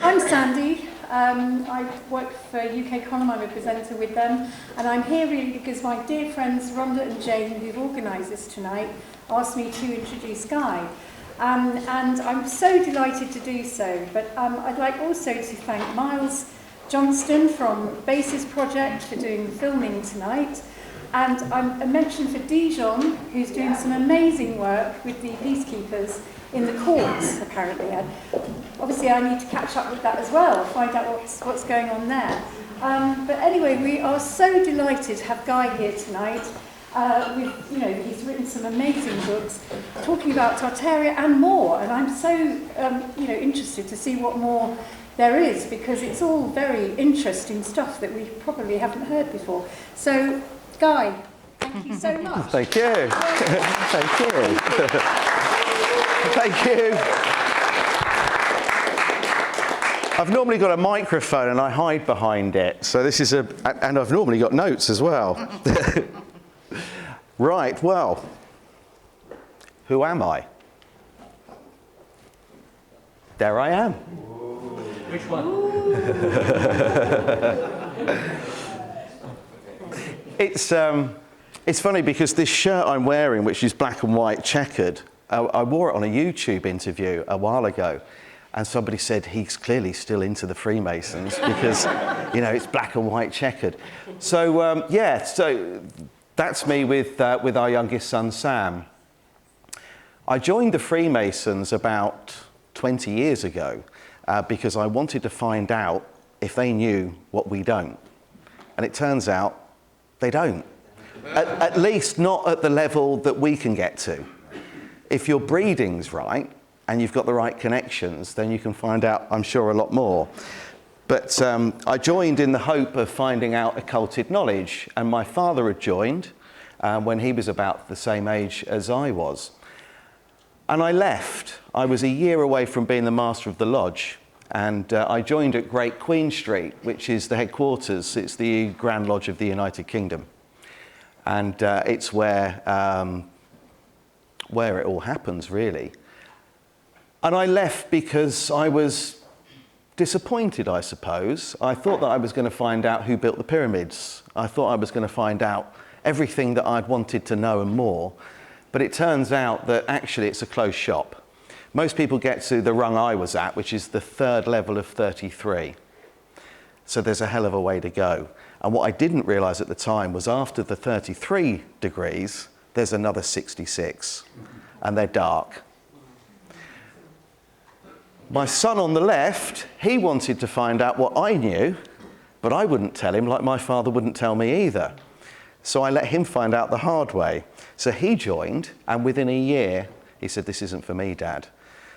I'm Sandy. I work for UK Column. I'm a presenter with them, and I'm here really because my dear friends Rhonda and Jane, who've organised this tonight, asked me to introduce Guy. And I'm so delighted to do so, but I'd like also to thank Miles Johnston from Basis Project for doing the filming tonight, and a mention for Dijon, who's doing some amazing work with the peacekeepers in the courts, apparently. Obviously, I need to catch up with that as well, find out what's going on there. But anyway, we are so delighted to have Guy here tonight. He's written some amazing books talking about Tartaria and more, and I'm so interested to see what more there is, because it's all very interesting stuff that we probably haven't heard before. So, Guy, thank you so much. Thank you. Thank you. Thank you. I've normally got a microphone and I hide behind it, so this is and I've normally got notes as well. Right, well, who am I? There I am. Which one? It's funny because this shirt I'm wearing, which is black and white checkered, I wore it on a YouTube interview a while ago, and somebody said he's clearly still into the Freemasons because, it's black and white checkered. So, so that's me with our youngest son, Sam. I joined the Freemasons about 20 years ago because I wanted to find out if they knew what we don't. And it turns out they don't. At least not at the level that we can get to. If your breeding's right and you've got the right connections, then you can find out, I'm sure, a lot more. But I joined in the hope of finding out occulted knowledge, and my father had joined when he was about the same age as I was. And I left. I was a year away from being the master of the lodge, and I joined at Great Queen Street, which is the headquarters. It's the Grand Lodge of the United Kingdom. And it's where it all happens, really. And I left because I was disappointed, I suppose. I thought that I was going to find out who built the pyramids. I thought I was going to find out everything that I'd wanted to know and more. But it turns out that actually it's a closed shop. Most people get to the rung I was at, which is the third level of 33. So there's a hell of a way to go. And what I didn't realise at the time was after the 33 degrees, there's another 66, and they're dark. My son on the left, he wanted to find out what I knew, but I wouldn't tell him, like my father wouldn't tell me either. So I let him find out the hard way. So he joined, and within a year, he said, "This isn't for me, Dad."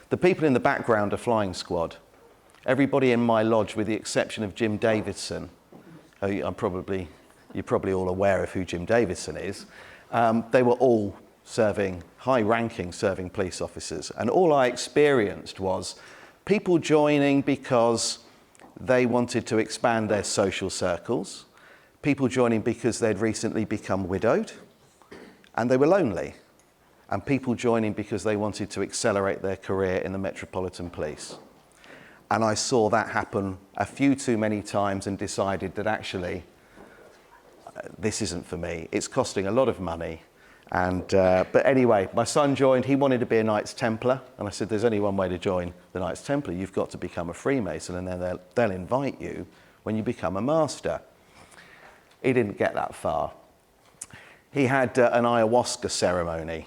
The people in the background are flying squad. Everybody in my lodge, with the exception of Jim Davidson, you're probably all aware of who Jim Davidson is, they were all high-ranking serving police officers. And all I experienced was people joining because they wanted to expand their social circles, people joining because they'd recently become widowed and they were lonely, and people joining because they wanted to accelerate their career in the Metropolitan Police. And I saw that happen a few too many times and decided that actually, this isn't for me. It's costing a lot of money. And but anyway, my son joined. He wanted to be a Knights Templar. And I said, there's only one way to join the Knights Templar. You've got to become a Freemason, and then they'll invite you when you become a master. He didn't get that far. He had an ayahuasca ceremony,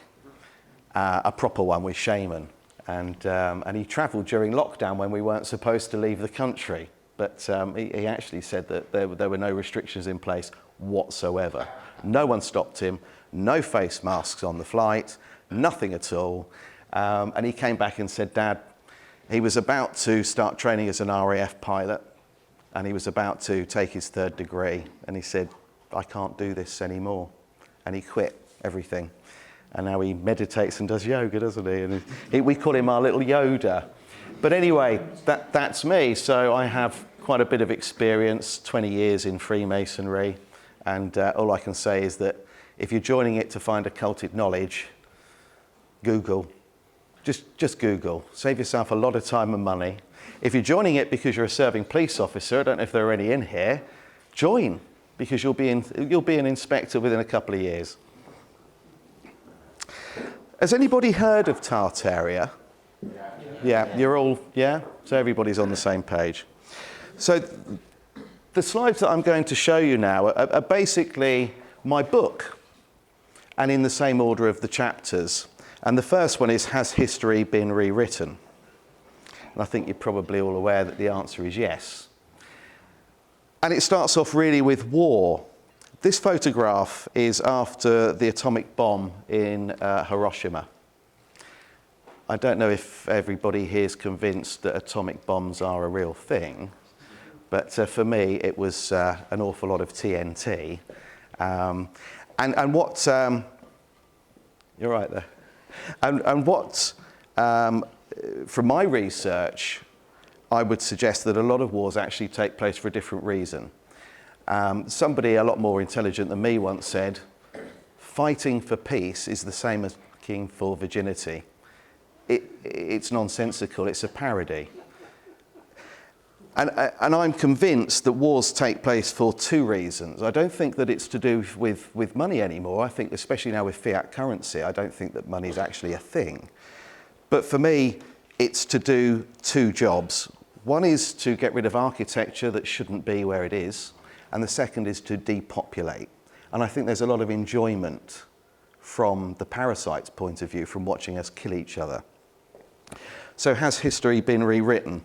a proper one with shaman. And he travelled during lockdown when we weren't supposed to leave the country. But he actually said that there were no restrictions in place whatsoever. No one stopped him, no face masks on the flight, nothing at all. And he came back and said, "Dad," he was about to start training as an RAF pilot, and he was about to take his third degree. And he said, "I can't do this anymore." And he quit everything. And now he meditates and does yoga, doesn't he? And we call him our little Yoda. But anyway, that's me. So I have quite a bit of experience, 20 years in Freemasonry. And all I can say is that if you're joining it to find occulted knowledge, Google. Just Google. Save yourself a lot of time and money. If you're joining it because you're a serving police officer, I don't know if there are any in here, join, because you'll be an inspector within a couple of years. Has anybody heard of Tartaria? Yeah, you're all, yeah? So everybody's on the same page. So the slides that I'm going to show you now are basically my book, and in the same order of the chapters. And the first one is, has history been rewritten? And I think you're probably all aware that the answer is yes. And it starts off really with war. This photograph is after the atomic bomb in Hiroshima. I don't know if everybody here is convinced that atomic bombs are a real thing, but for me it was an awful lot of TNT. And what, you're right there. And what, from my research, I would suggest that a lot of wars actually take place for a different reason. Somebody a lot more intelligent than me once said, fighting for peace is the same as fighting for virginity. It's nonsensical, it's a parody. And I'm convinced that wars take place for two reasons. I don't think that it's to do with money anymore. I think, especially now with fiat currency, I don't think that money is actually a thing. But for me, it's to do two jobs. One is to get rid of architecture that shouldn't be where it is, and the second is to depopulate. And I think there's a lot of enjoyment from the parasite's point of view from watching us kill each other. So has history been rewritten?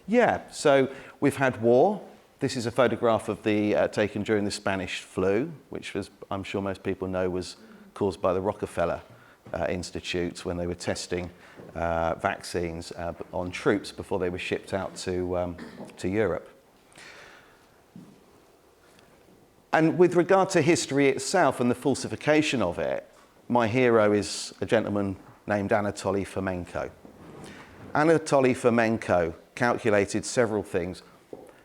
Yeah, so we've had war. This is a photograph of the taken during the Spanish flu, which was, I'm sure most people know, was caused by the Rockefeller Institute when they were testing vaccines on troops before they were shipped out to Europe. And with regard to history itself and the falsification of it, my hero is a gentleman named Anatoly Fomenko. Anatoly Fomenko calculated several things,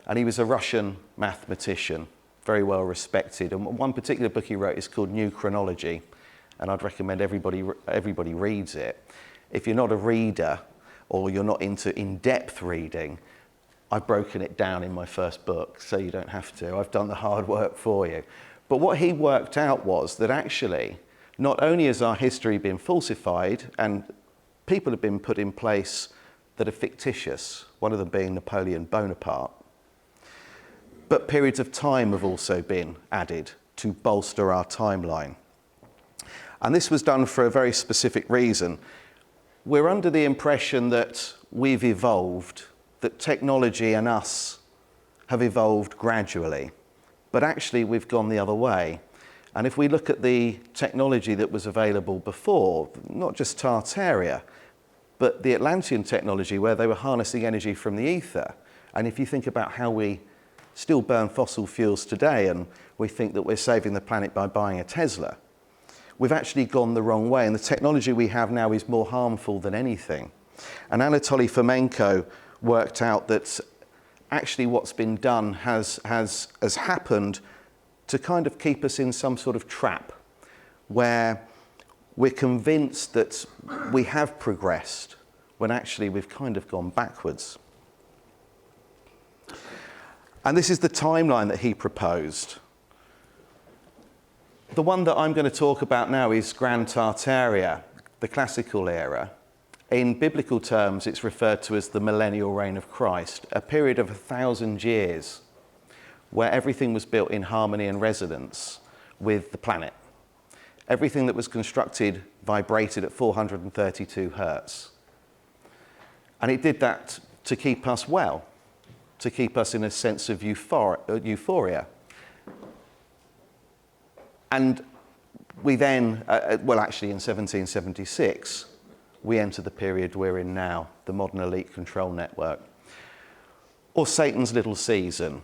and he was a Russian mathematician, very well respected. And one particular book he wrote is called New Chronology, and I'd recommend everybody reads it. If you're not a reader or you're not into in-depth reading, I've broken it down in my first book, so you don't have to. I've done the hard work for you. But what he worked out was that actually, not only has our history been falsified and people have been put in place that are fictitious, one of them being Napoleon Bonaparte, but periods of time have also been added to bolster our timeline. And this was done for a very specific reason. We're under the impression that we've evolved, that technology and us have evolved gradually, but actually we've gone the other way. And if we look at the technology that was available before, not just Tartaria, but the Atlantean technology where they were harnessing energy from the ether. And if you think about how we still burn fossil fuels today and we think that we're saving the planet by buying a Tesla, we've actually gone the wrong way. And the technology we have now is more harmful than anything. And Anatoly Fomenko worked out that actually what's been done has happened to kind of keep us in some sort of trap where we're convinced that we have progressed when actually we've kind of gone backwards. And this is the timeline that he proposed. The one that I'm going to talk about now is Grand Tartaria, the classical era. In biblical terms, it's referred to as the millennial reign of Christ, a period of 1,000 years where everything was built in harmony and resonance with the planet. Everything that was constructed vibrated at 432 hertz. And it did that to keep us well, to keep us in a sense of euphoria. And we then, well actually in 1776, we enter the period we're in now, the modern elite control network. Or Satan's little season,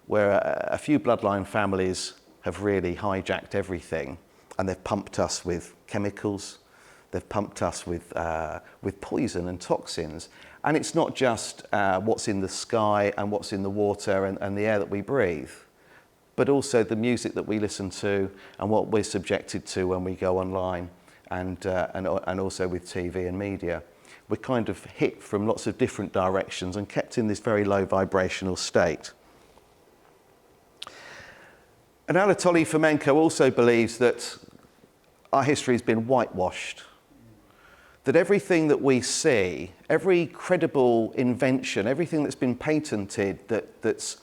where a few bloodline families have really hijacked everything. And they've pumped us with chemicals, they've pumped us with poison and toxins. And it's not just what's in the sky and what's in the water and the air that we breathe, but also the music that we listen to and what we're subjected to when we go online and also with TV and media. we're kind of hit from lots of different directions and kept in this very low vibrational state. And Anatoly Fomenko also believes that our history has been whitewashed, that everything that we see, every credible invention, everything that's been patented that's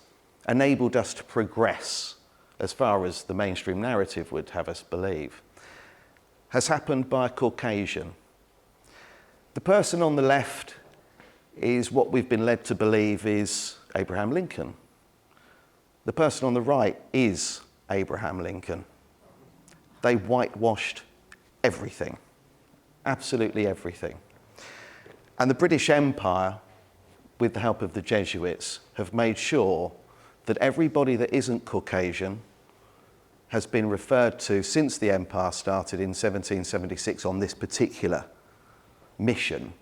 enabled us to progress as far as the mainstream narrative would have us believe, has happened by a Caucasian. The person on the left is what we've been led to believe is Abraham Lincoln. The person on the right is Abraham Lincoln. They whitewashed everything, absolutely everything. And the British Empire, with the help of the Jesuits, have made sure that everybody that isn't Caucasian has been referred to since the empire started in 1776 on this particular mission,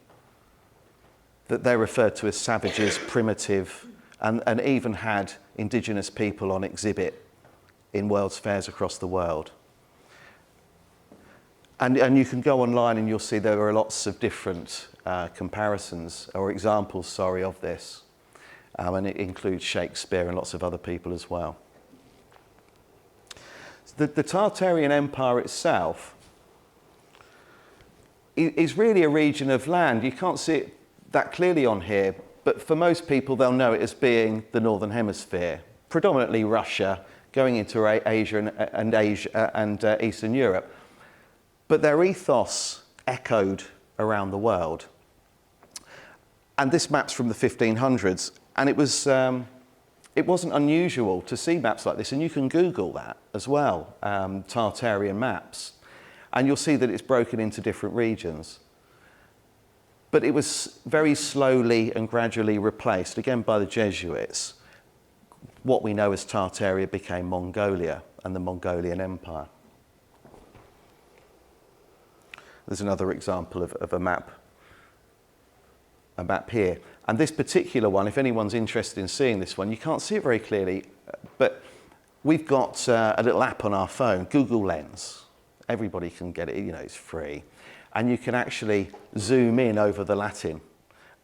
that they're referred to as savages, primitive, and even had indigenous people on exhibit in world's fairs across the world. And you can go online and you'll see there are lots of different comparisons or examples, of this. And it includes Shakespeare and lots of other people as well. The Tartarian Empire itself is really a region of land. You can't see it that clearly on here, but for most people they'll know it as being the Northern Hemisphere, predominantly Russia, going into Asia and Eastern Europe. But their ethos echoed around the world. And this map's from the 1500s, and it wasn't unusual to see maps like this, and you can Google that as well, Tartarian maps, and you'll see that it's broken into different regions. But it was very slowly and gradually replaced, again by the Jesuits. What we know as Tartaria became Mongolia and the Mongolian Empire. There's another example of a map here. And this particular one, if anyone's interested in seeing this one, you can't see it very clearly, but we've got a little app on our phone, Google Lens. Everybody can get it, it's free. And you can actually zoom in over the Latin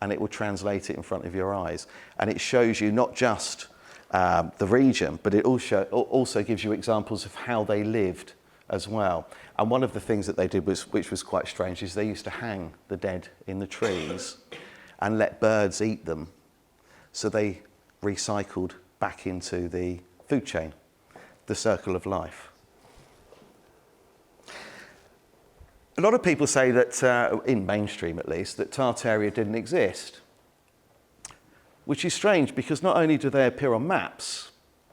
and it will translate it in front of your eyes. And it shows you not just the region, but it also gives you examples of how they lived as well. And one of the things that they did, which was quite strange, is they used to hang the dead in the trees and let birds eat them. So they recycled back into the food chain, the circle of life. A lot of people say that, in mainstream at least, that Tartaria didn't exist, which is strange because not only do they appear on maps,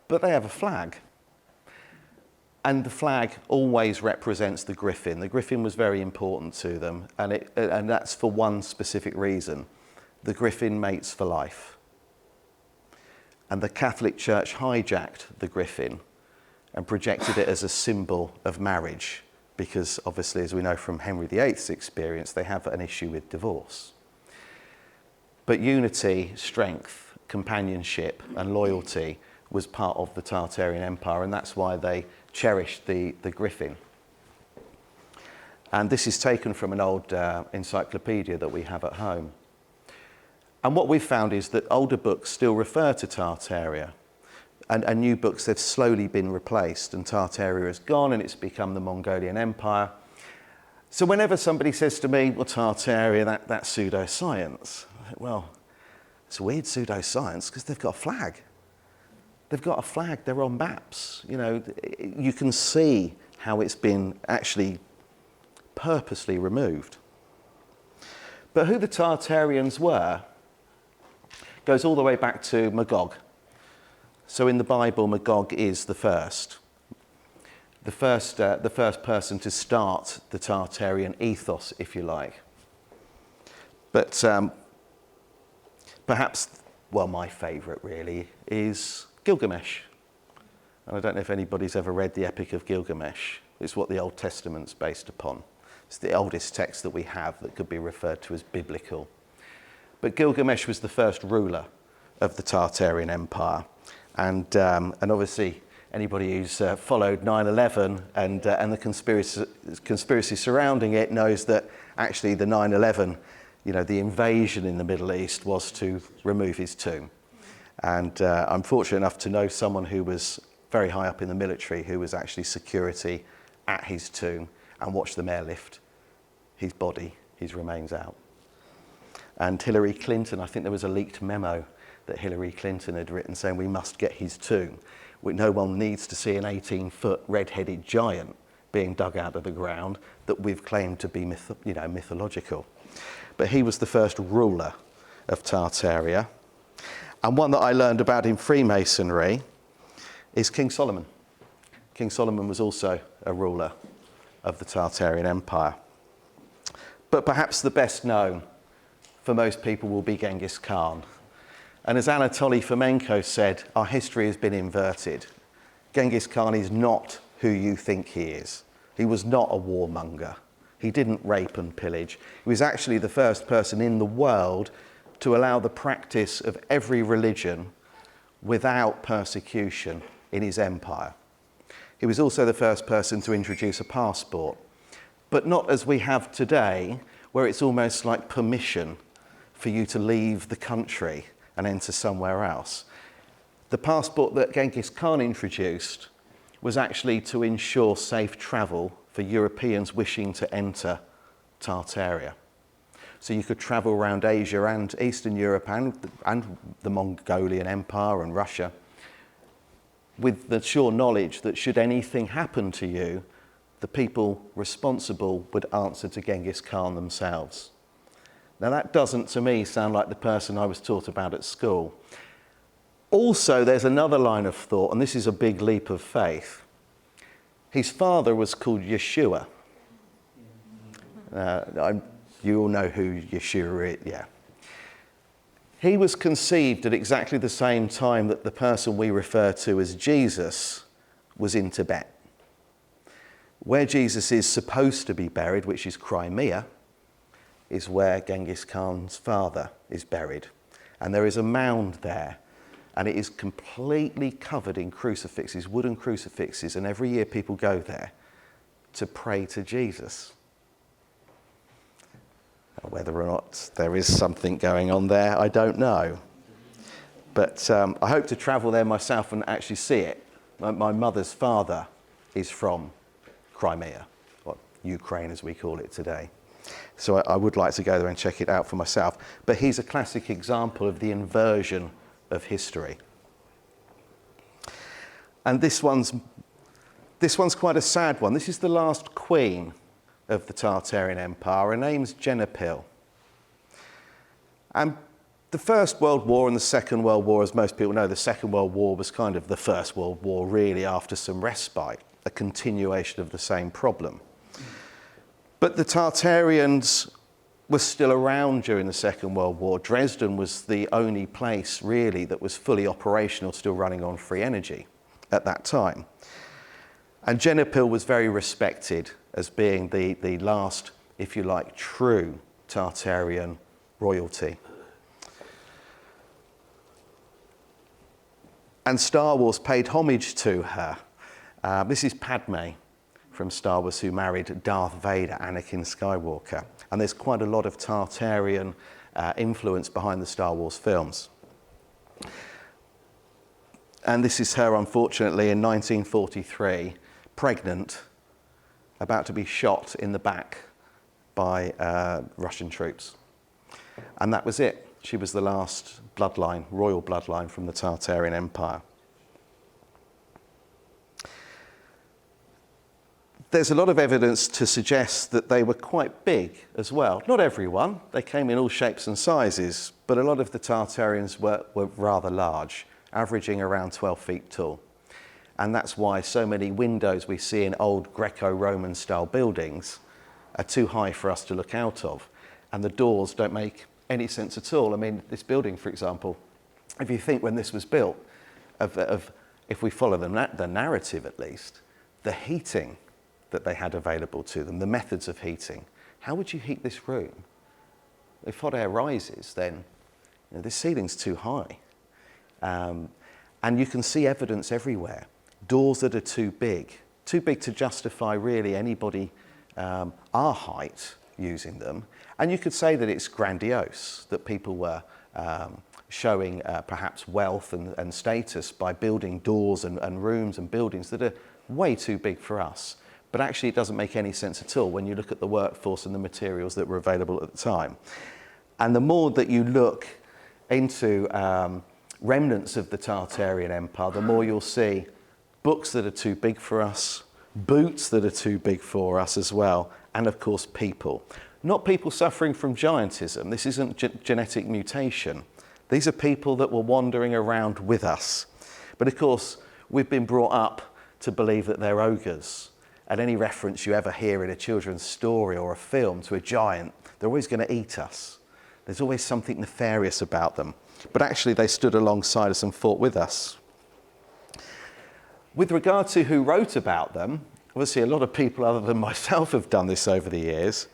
but they have a flag. And the flag always represents the griffin. The griffin was very important to them, and that's for one specific reason. The griffin mates for life. And the Catholic Church hijacked the griffin and projected it as a symbol of marriage, because obviously, as we know from Henry VIII's experience, they have an issue with divorce. But unity, strength, companionship, and loyalty was part of the Tartarian Empire, and that's why they cherished the griffin. And this is taken from an old encyclopedia that we have at home. And what we've found is that older books still refer to Tartaria, and new books, they've slowly been replaced, and Tartaria has gone and it's become the Mongolian Empire. So whenever somebody says to me, well, Tartaria, that's pseudoscience. Well, it's a weird pseudoscience because they've got a flag. They've got a flag, they're on maps. You can see how it's been actually purposely removed. But who the Tartarians were goes all the way back to Magog. So in the Bible, Magog is the first person to start the Tartarian ethos, if you like. But perhaps, my favourite really is Gilgamesh. And I don't know if anybody's ever read the Epic of Gilgamesh. It's what the Old Testament's based upon. It's the oldest text that we have that could be referred to as biblical. But Gilgamesh was the first ruler of the Tartarian Empire. And obviously, anybody who's followed 9/11 and the conspiracy surrounding it knows that actually the 9/11, the invasion in the Middle East was to remove his tomb. And I'm fortunate enough to know someone who was very high up in the military who was actually security at his tomb and watched them airlift his body, his remains out. And Hillary Clinton, I think there was a leaked memo that Hillary Clinton had written saying we must get his tomb. No one needs to see an 18-foot red-headed giant being dug out of the ground that we've claimed to be mythological. But he was the first ruler of Tartaria. And one that I learned about in Freemasonry is King Solomon. King Solomon was also a ruler of the Tartarian Empire. But perhaps the best known for most people will be Genghis Khan. And as Anatoly Fomenko said, our history has been inverted. Genghis Khan is not who you think he is. He was not a warmonger. He didn't rape and pillage. He was actually the first person in the world to allow the practice of every religion without persecution in his empire. He was also the first person to introduce a passport, but not as we have today, where it's almost like permission for you to leave the country and enter somewhere else. The passport that Genghis Khan introduced was actually to ensure safe travel for Europeans wishing to enter Tartaria. So you could travel around Asia and Eastern Europe and the Mongolian Empire and Russia with the sure knowledge that should anything happen to you, the people responsible would answer to Genghis Khan themselves. Now that doesn't, to me, sound like the person I was taught about at school. Also, there's another line of thought, and this is a big leap of faith. His father was called Yeshua. You all know who Yeshua is, yeah. He was conceived at exactly the same time that the person we refer to as Jesus was in Tibet. Where Jesus is supposed to be buried, which is Crimea, is where Genghis Khan's father is buried. And there is a mound there, and it is completely covered in crucifixes, wooden crucifixes, and every year people go there to pray to Jesus. Whether or not there is something going on there, I don't know. But I hope to travel there myself and actually see it. My mother's father is from Crimea, or Ukraine as we call it today. So I would like to go there and check it out for myself. But he's a classic example of the inversion of history. And this one's quite a sad one. This is the last queen of the Tartarian Empire. Her name's Jenapil. And the First World War and the Second World War, as most people know, the Second World War was kind of the First World War really after some respite, a continuation of the same problem. But the Tartarians were still around during the Second World War. Dresden was the only place really that was fully operational, still running on free energy at that time. And Jenapil was very respected as being the last, if you like, true Tartarian royalty. And Star Wars paid homage to her. This is Padme from Star Wars, who married Darth Vader, Anakin Skywalker. And there's quite a lot of Tartarian influence behind the Star Wars films. And this is her, unfortunately, in 1943, pregnant, about to be shot in the back by Russian troops. And that was it. She was the last bloodline, royal bloodline from the Tartarian Empire. There's a lot of evidence to suggest that they were quite big as well. Not everyone, they came in all shapes and sizes, but a lot of the Tartarians were rather large, averaging around 12 feet tall. And that's why so many windows we see in old Greco-Roman style buildings are too high for us to look out of. And the doors don't make any sense at all. I mean, this building, for example, if you think when this was built, if we follow the narrative at least, the heating that they had available to them, the methods of heating, how would you heat this room? If hot air rises, then this ceiling's too high. And you can see evidence everywhere. Doors that are too big to justify really anybody our height using them. And you could say that it's grandiose, that people were showing perhaps wealth and status by building doors and rooms and buildings that are way too big for us. But actually it doesn't make any sense at all when you look at the workforce and the materials that were available at the time. And the more that you look into remnants of the Tartarian Empire, the more you'll see books that are too big for us, boots that are too big for us as well, and of course people. Not people suffering from giantism. This isn't genetic mutation. These are people that were wandering around with us. But of course, we've been brought up to believe that they're ogres. And any reference you ever hear in a children's story or a film to a giant, they're always going to eat us. There's always something nefarious about them. But actually they stood alongside us and fought with us. With regard to who wrote about them, obviously a lot of people other than myself have done this over the years.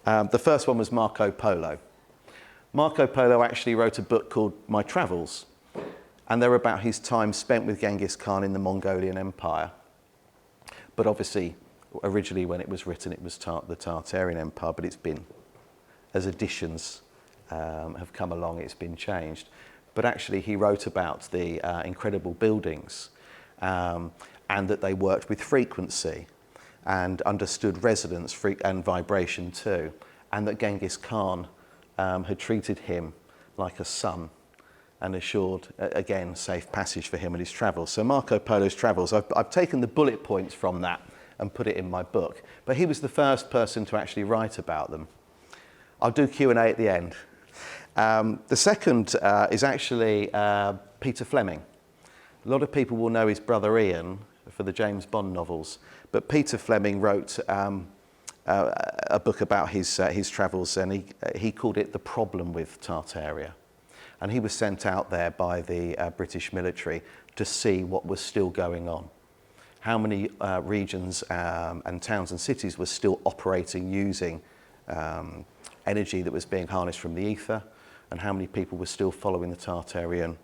The first one was Marco Polo. Marco Polo actually wrote a book called My Travels, and they're about his time spent with Genghis Khan in the Mongolian Empire. But obviously, originally when it was written, it was the Tartarian Empire, but it's been, as additions have come along, it's been changed. But actually, he wrote about the incredible buildings and that they worked with frequency and understood resonance and vibration too, and that Genghis Khan had treated him like a son and assured, again, safe passage for him in his travels. So Marco Polo's travels, I've taken the bullet points from that and put it in my book, but he was the first person to actually write about them. I'll do Q&A at the end. The second is actually Peter Fleming. A lot of people will know his brother Ian for the James Bond novels, but Peter Fleming wrote a book about his travels, and he called it The Problem with Tartaria. And he was sent out there by the British military to see what was still going on. How many regions and towns and cities were still operating using energy that was being harnessed from the ether, and how many people were still following the Tartarian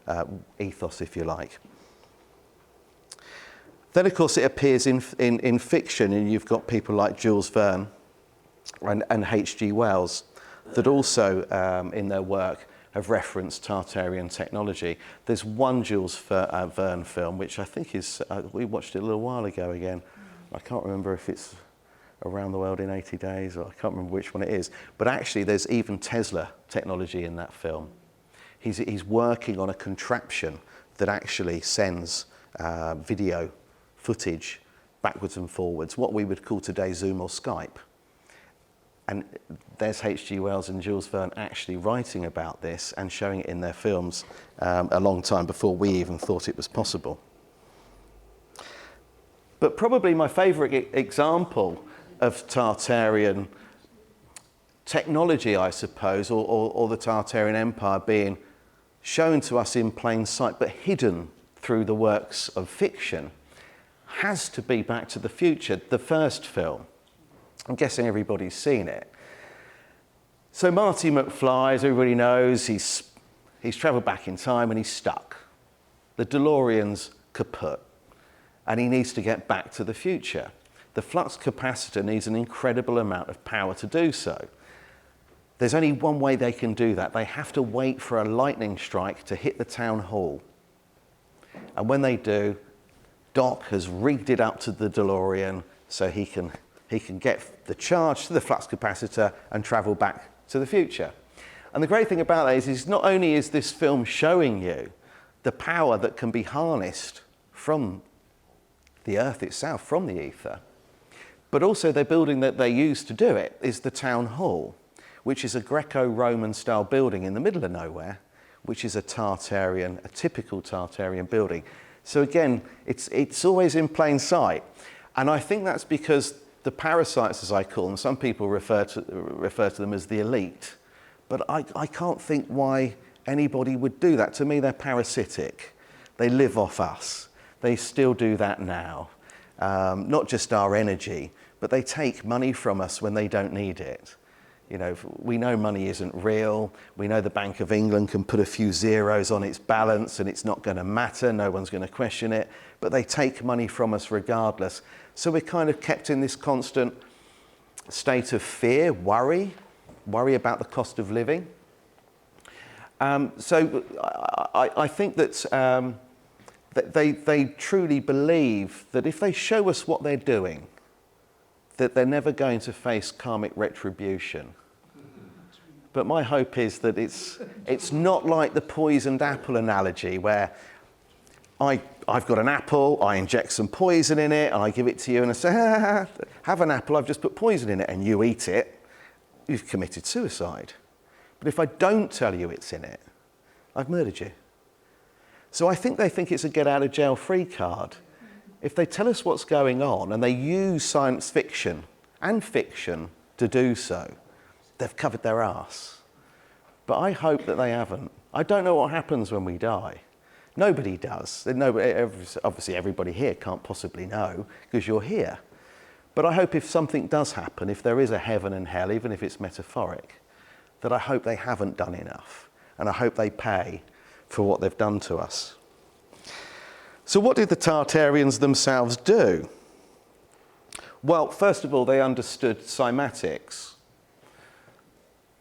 ethos, if you like. Then, of course, it appears in fiction, and you've got people like Jules Verne and H.G. Wells that also, in their work, have referenced Tartarian technology. There's one Jules Verne film, which I think is, we watched it a little while ago again. I can't remember if it's Around the World in 80 Days, or I can't remember which one it is. But actually, there's even Tesla technology in that film. He's working on a contraption that actually sends video footage backwards and forwards, what we would call today Zoom or Skype. And there's H.G. Wells and Jules Verne actually writing about this and showing it in their films a long time before we even thought it was possible. But probably my favourite example of Tartarian technology, I suppose, or the Tartarian Empire being shown to us in plain sight but hidden through the works of fiction, has to be Back to the Future, the first film. I'm guessing everybody's seen it. So Marty McFly, as everybody knows, he's travelled back in time and he's stuck. The DeLorean's kaput, and he needs to get back to the future. The flux capacitor needs an incredible amount of power to do so. There's only one way they can do that. They have to wait for a lightning strike to hit the town hall. And when they do, Doc has rigged it up to the DeLorean so he can get the charge to the flux capacitor and travel back to the future. And the great thing about that is not only is this film showing you the power that can be harnessed from the Earth itself, from the ether, but also the building that they use to do it is the town hall, which is a Greco-Roman style building in the middle of nowhere, which is a typical Tartarian building. So again, it's always in plain sight. And I think that's because the parasites, as I call them, some people refer to them as the elite, but I can't think why anybody would do that. To me, they're parasitic. They live off us. They still do that now. Not just our energy, but they take money from us when they don't need it. You know, we know money isn't real. We know the Bank of England can put a few zeros on its balance and it's not going to matter. No one's going to question it. But they take money from us regardless. So we're kind of kept in this constant state of fear, worry about the cost of living. So I think that they truly believe that if they show us what they're doing, that they're never going to face karmic retribution. But my hope is that it's not like the poisoned apple analogy where I've got an apple, I inject some poison in it, and I give it to you, and I say, have an apple, I've just put poison in it, and you eat it, you've committed suicide. But if I don't tell you it's in it, I've murdered you. So I think they think it's a get-out-of-jail-free card. If they tell us what's going on, and they use science fiction and fiction to do so, they've covered their arse. But I hope that they haven't. I don't know what happens when we die. Nobody does. Obviously, everybody here can't possibly know because you're here. But I hope if something does happen, if there is a heaven and hell, even if it's metaphoric, that I hope they haven't done enough. And I hope they pay for what they've done to us. So what did the Tartarians themselves do? Well, first of all, they understood cymatics.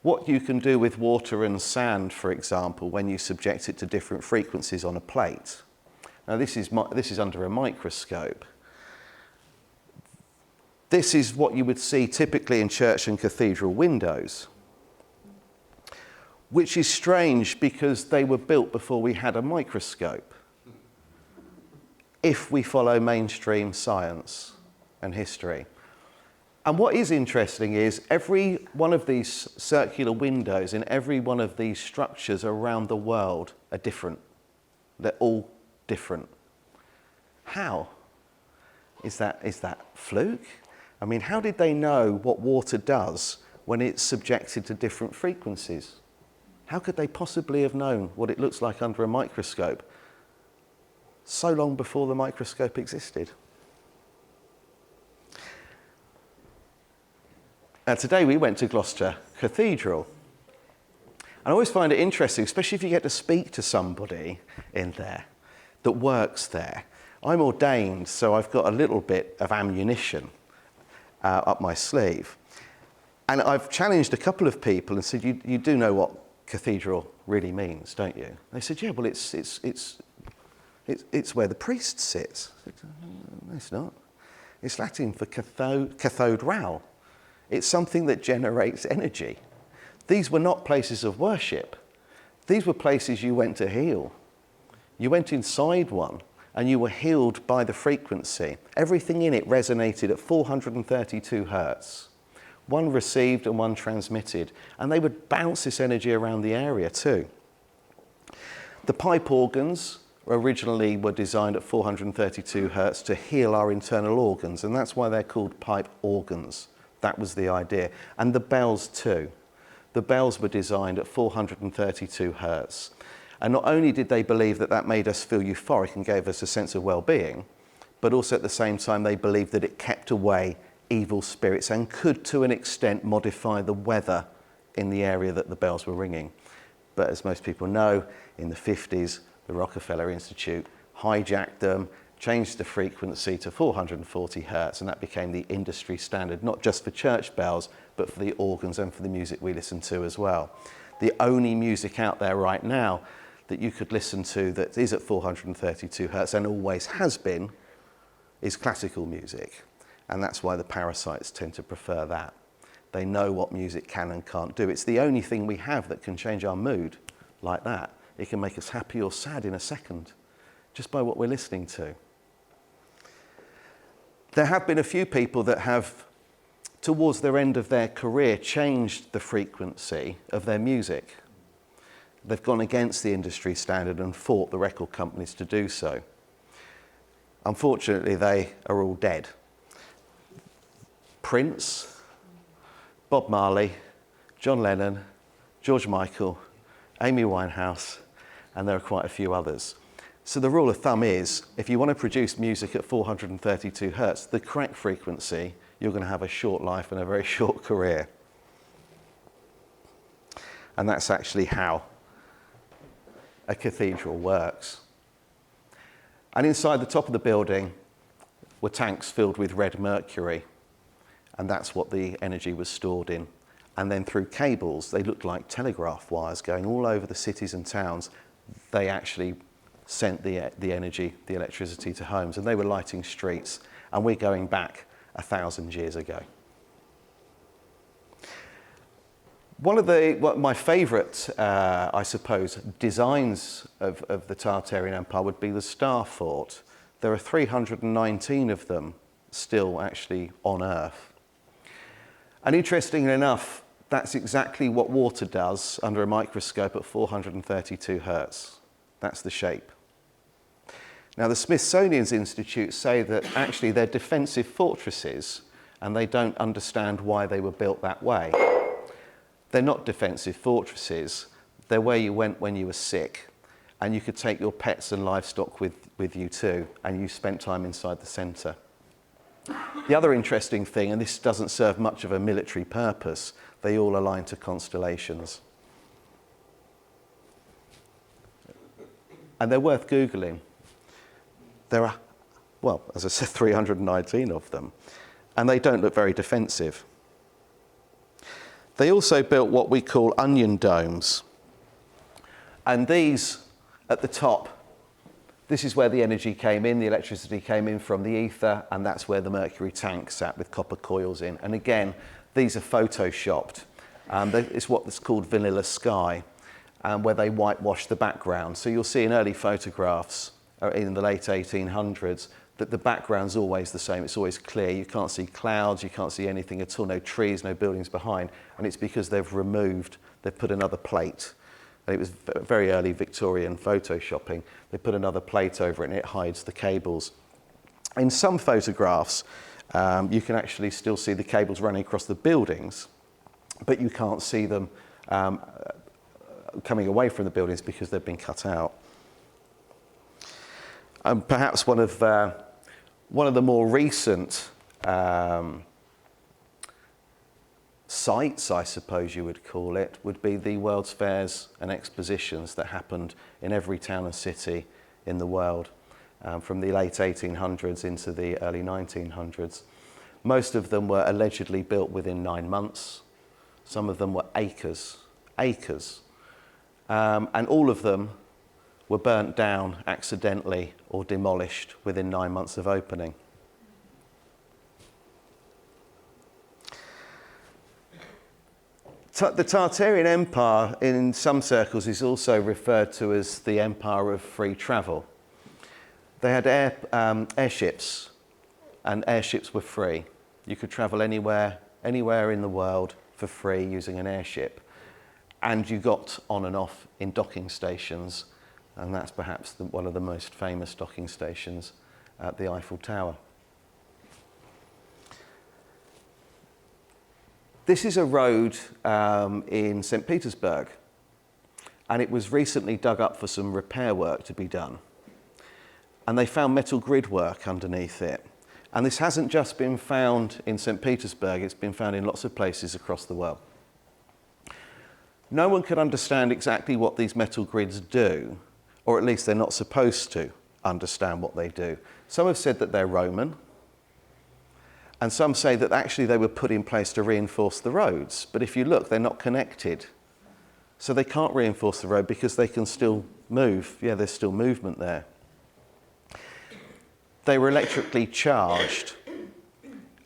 What you can do with water and sand, for example, when you subject it to different frequencies on a plate. Now, this is under a microscope. This is what you would see typically in church and cathedral windows, which is strange because they were built before we had a microscope, if we follow mainstream science and history. And what is interesting is every one of these circular windows in every one of these structures around the world are different. They're all different. How? Is that fluke? I mean, how did they know what water does when it's subjected to different frequencies? How could they possibly have known what it looks like under a microscope so long before the microscope existed? Today we went to Gloucester Cathedral. And I always find it interesting, especially if you get to speak to somebody in there that works there. I'm ordained, so I've got a little bit of ammunition up my sleeve. And I've challenged a couple of people and said, you do know what cathedral really means, don't you? They said, yeah, well, it's where the priest sits. I said, no, it's not. It's Latin for cathode ral. It's something that generates energy. These were not places of worship. These were places you went to heal. You went inside one and you were healed by the frequency. Everything in it resonated at 432 hertz. One received and one transmitted. And they would bounce this energy around the area too. The pipe organs originally were designed at 432 hertz to heal our internal organs, and that's why they're called pipe organs. That was the idea. And the bells too. The bells were designed at 432 hertz. And not only did they believe that that made us feel euphoric and gave us a sense of well-being, but also at the same time they believed that it kept away evil spirits and could to an extent modify the weather in the area that the bells were ringing. But as most people know, in the 50s, the Rockefeller Institute hijacked them, changed the frequency to 440 hertz, and that became the industry standard, not just for church bells, but for the organs and for the music we listen to as well. The only music out there right now that you could listen to that is at 432 hertz and always has been is classical music. And that's why the parasites tend to prefer that. They know what music can and can't do. It's the only thing we have that can change our mood like that. It can make us happy or sad in a second, just by what we're listening to. There have been a few people that have, towards their end of their career, changed the frequency of their music. They've gone against the industry standard and fought the record companies to do so. Unfortunately, they are all dead. Prince, Bob Marley, John Lennon, George Michael, Amy Winehouse, and there are quite a few others. So the rule of thumb is, if you want to produce music at 432 hertz, the correct frequency, you're going to have a short life and a very short career. And that's actually how a cathedral works. And inside the top of the building were tanks filled with red mercury. and that's what the energy was stored in. And then through cables, they looked like telegraph wires going all over the cities and towns. They actually sent the energy, the electricity to homes, and they were lighting streets. And we're going back 1,000 years ago. One of my favourite, I suppose, designs of the Tartarian Empire would be the Star Fort. There are 319 of them still actually on Earth. And interestingly enough, that's exactly what water does under a microscope at 432 hertz. That's the shape. Now, the Smithsonian Institute say that actually they're defensive fortresses, and they don't understand why they were built that way. They're not defensive fortresses. They're where you went when you were sick, and you could take your pets and livestock with you too, and you spent time inside the centre. The other interesting thing, and this doesn't serve much of a military purpose, they all align to constellations. And they're worth Googling. There are, well, as I said, 319 of them, and they don't look very defensive. They also built what we call onion domes. And these, at the top, this is where the energy came in, the electricity came in from the ether, and that's where the mercury tank sat with copper coils in. And again, these are photoshopped. It's what's called vanilla sky, where they whitewash the background. So you'll see in early photographs in the late 1800s that the background's always the same. It's always clear. You can't see clouds, you can't see anything at all, no trees, no buildings behind. And it's because they've put another plate. And it was very early Victorian photoshopping. They put another plate over it and it hides the cables. In some photographs, you can actually still see the cables running across the buildings, but you can't see them coming away from the buildings because they've been cut out. And perhaps one of the more recent sites, I suppose you would call it, would be the World's Fairs and Expositions that happened in every town and city in the world from the late 1800s into the early 1900s. Most of them were allegedly built within 9 months. Some of them were acres. And all of them were burnt down accidentally or demolished within 9 months of opening. The Tartarian Empire, in some circles, is also referred to as the Empire of Free Travel. They had airships, and airships were free. You could travel anywhere in the world for free using an airship. And you got on and off in docking stations, and that's perhaps one of the most famous docking stations at the Eiffel Tower. This is a road in St. Petersburg, and it was recently dug up for some repair work to be done. And they found metal grid work underneath it. And this hasn't just been found in St. Petersburg, it's been found in lots of places across the world. No one could understand exactly what these metal grids do, or at least they're not supposed to understand what they do. Some have said that they're Roman, and some say that actually they were put in place to reinforce the roads. But if you look, they're not connected. So they can't reinforce the road because they can still move. Yeah, there's still movement there. They were electrically charged,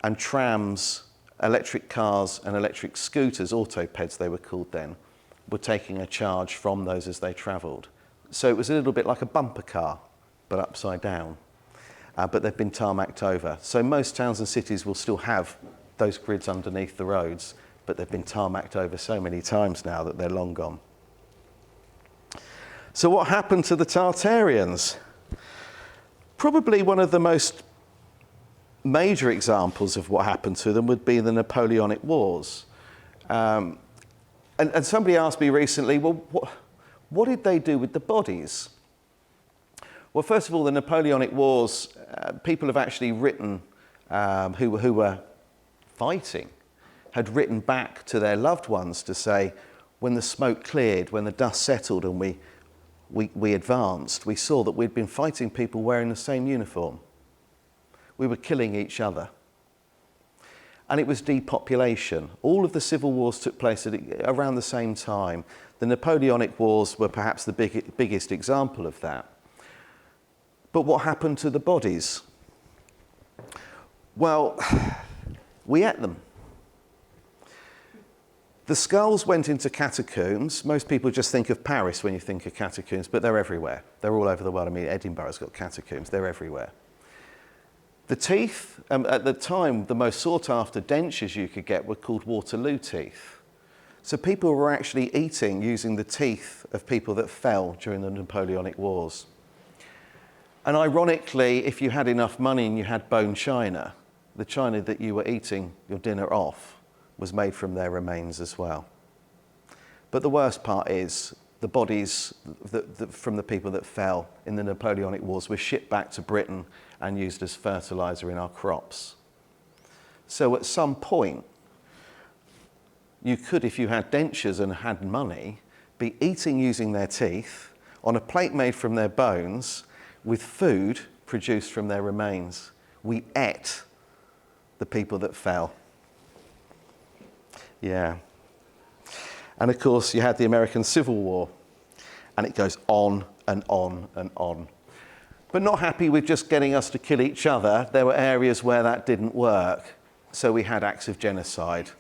and trams, electric cars and electric scooters, autopeds they were called then, were taking a charge from those as they travelled. So it was a little bit like a bumper car, but upside down. But they've been tarmacked over. So most towns and cities will still have those grids underneath the roads, but they've been tarmacked over so many times now that they're long gone. So what happened to the Tartarians? Probably one of the most major examples of what happened to them would be the Napoleonic Wars. And somebody asked me recently, well, what did they do with the bodies? Well, first of all, the Napoleonic Wars, people have actually written, who were fighting, had written back to their loved ones to say, when the smoke cleared, when the dust settled and we advanced, we saw that we'd been fighting people wearing the same uniform. We were killing each other. and it was depopulation. All of the civil wars took place around the same time. The Napoleonic Wars were perhaps the biggest example of that. But what happened to the bodies? Well, we ate them. The skulls went into catacombs. Most people just think of Paris when you think of catacombs, but they're everywhere. They're all over the world. I mean, Edinburgh's got catacombs. They're everywhere. The teeth, at the time, the most sought-after dentures you could get were called Waterloo teeth. So people were actually eating using the teeth of people that fell during the Napoleonic Wars. And ironically, if you had enough money and you had bone china, the china that you were eating your dinner off was made from their remains as well. But the worst part is the bodies from the people that fell in the Napoleonic Wars were shipped back to Britain and used as fertilizer in our crops. So at some point, you could, if you had dentures and had money, be eating using their teeth on a plate made from their bones with food produced from their remains. We ate the people that fell. Yeah. And of course, you had the American Civil War, and it goes on and on and on. But not happy with just getting us to kill each other, there were areas where that didn't work. So we had acts of genocide.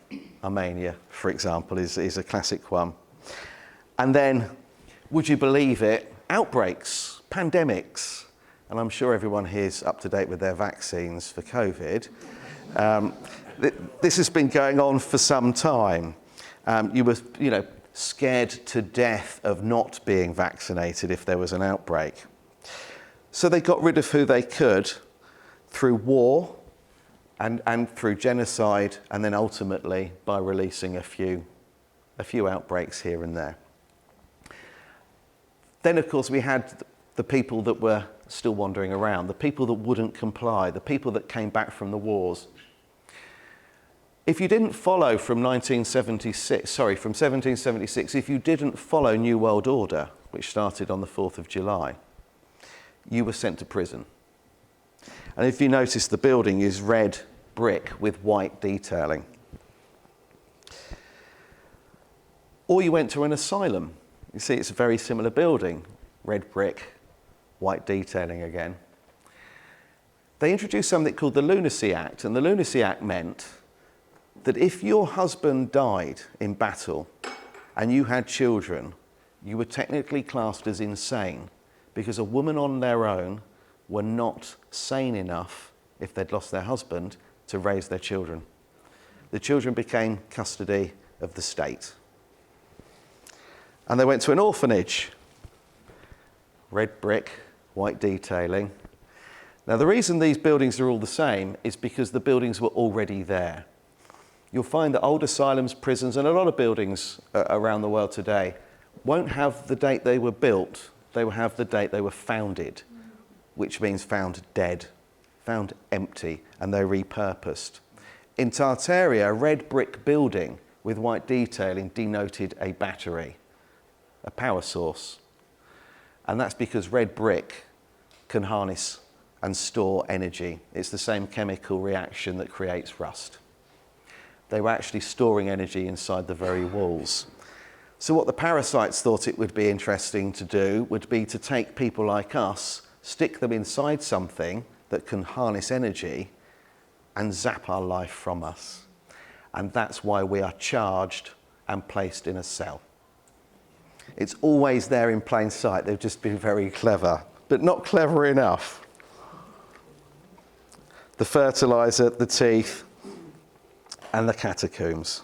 Armenia, for example, is a classic one. And then, would you believe it, outbreaks, pandemics. And I'm sure everyone here is up to date with their vaccines for COVID. This has been going on for some time. You were, scared to death of not being vaccinated if there was an outbreak. So they got rid of who they could through war and through genocide, and then ultimately by releasing a few outbreaks here and there. Then, of course, we had the people that were still wandering around, the people that wouldn't comply, the people that came back from the wars. If you didn't follow from 1776, if you didn't follow New World Order, which started on the 4th of July, you were sent to prison. And if you notice, the building is red brick with white detailing. Or you went to an asylum. You see, it's a very similar building, red brick, white detailing again. They introduced something called the Lunacy Act, and the Lunacy Act meant that if your husband died in battle and you had children, you were technically classed as insane, because a woman on their own were not sane enough, if they'd lost their husband, to raise their children. The children became custody of the state. And they went to an orphanage. Red brick, white detailing. Now, the reason these buildings are all the same is because the buildings were already there. You'll find that old asylums, prisons, and a lot of buildings around the world today won't have the date they were built. They will have the date they were founded, which means found dead, found empty, and they're repurposed. In Tartaria, a red brick building with white detailing denoted a battery, a power source. And that's because red brick can harness and store energy. It's the same chemical reaction that creates rust. They were actually storing energy inside the very walls. So what the parasites thought it would be interesting to do would be to take people like us, stick them inside something that can harness energy and zap our life from us. And that's why we are charged and placed in a cell. It's always there in plain sight. They've just been very clever, but not clever enough. The fertilizer, the teeth, and the catacombs.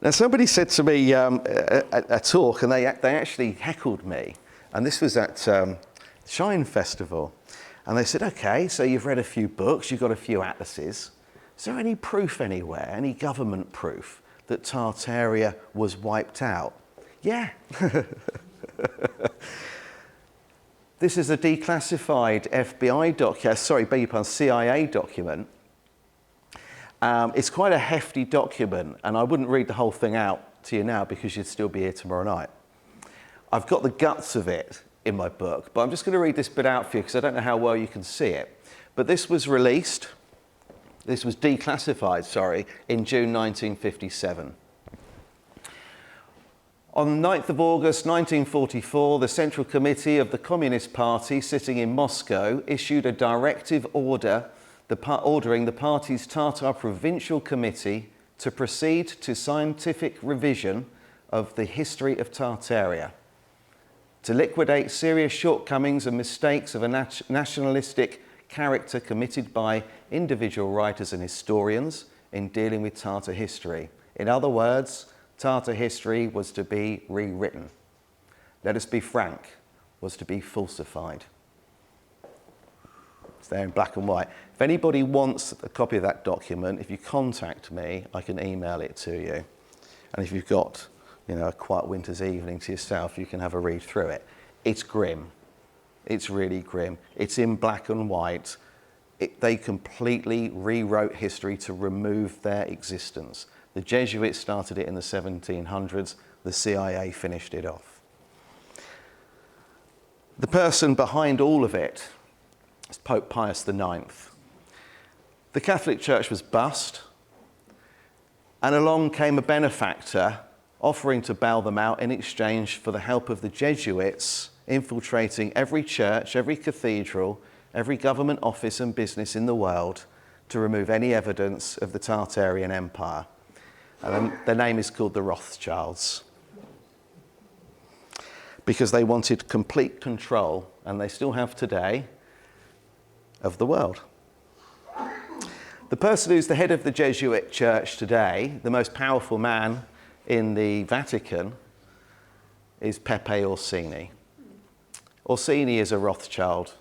Now, somebody said to me a talk, and they actually heckled me, and this was at Shine Festival, and they said, okay, so you've read a few books, you've got a few atlases. Is there any proof anywhere, any government proof that Tartaria was wiped out? Yeah. This is a declassified FBI document, CIA document. It's quite a hefty document, and I wouldn't read the whole thing out to you now because you'd still be here tomorrow night. I've got the guts of it in my book, but I'm just going to read this bit out for you because I don't know how well you can see it. But this was released This was declassified, sorry, in June 1957. On 9th of August 1944, the Central Committee of the Communist Party, sitting in Moscow, issued a directive order ordering the party's Tatar Provincial Committee to proceed to scientific revision of the history of Tartaria, to liquidate serious shortcomings and mistakes of a nationalistic character committed by individual writers and historians in dealing with Tatar history. In other words, Tatar history was to be rewritten. Let us be frank, was to be falsified. It's there in black and white. If anybody wants a copy of that document, if you contact me, I can email it to you. And if you've got, a quiet winter's evening to yourself, you can have a read through it. It's grim. It's really grim. It's in black and white. They completely rewrote history to remove their existence. The Jesuits started it in the 1700s. The CIA finished it off. The person behind all of it is Pope Pius IX. The Catholic Church was bust, and along came a benefactor offering to bail them out in exchange for the help of the Jesuits infiltrating every church, every cathedral, every government office and business in the world to remove any evidence of the Tartarian Empire. And their name is called the Rothschilds, because they wanted complete control, and they still have today, of the world. The person who's the head of the Jesuit church today, the most powerful man in the Vatican, is Pepe Orsini. Orsini is a Rothschild.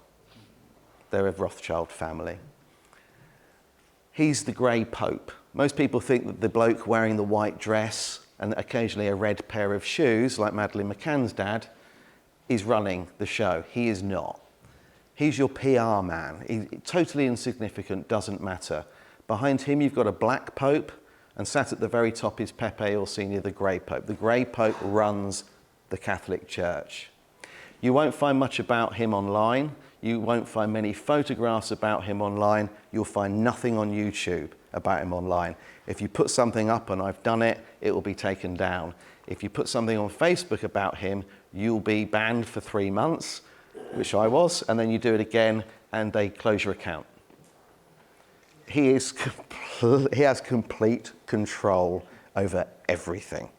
They're a Rothschild family. He's the grey pope. Most people think that the bloke wearing the white dress and occasionally a red pair of shoes, like Madeleine McCann's dad, is running the show. He is not. He's your PR man. Totally insignificant, doesn't matter. Behind him, you've got a black pope, and sat at the very top is Pepe Orsini, the grey pope. The grey pope runs the Catholic Church. You won't find much about him online. You won't find many photographs about him online. You'll find nothing on YouTube about him online. If you put something up, and I've done it, it will be taken down. If you put something on Facebook about him, you'll be banned for 3 months, which I was, and then you do it again and they close your account. He has complete control over everything.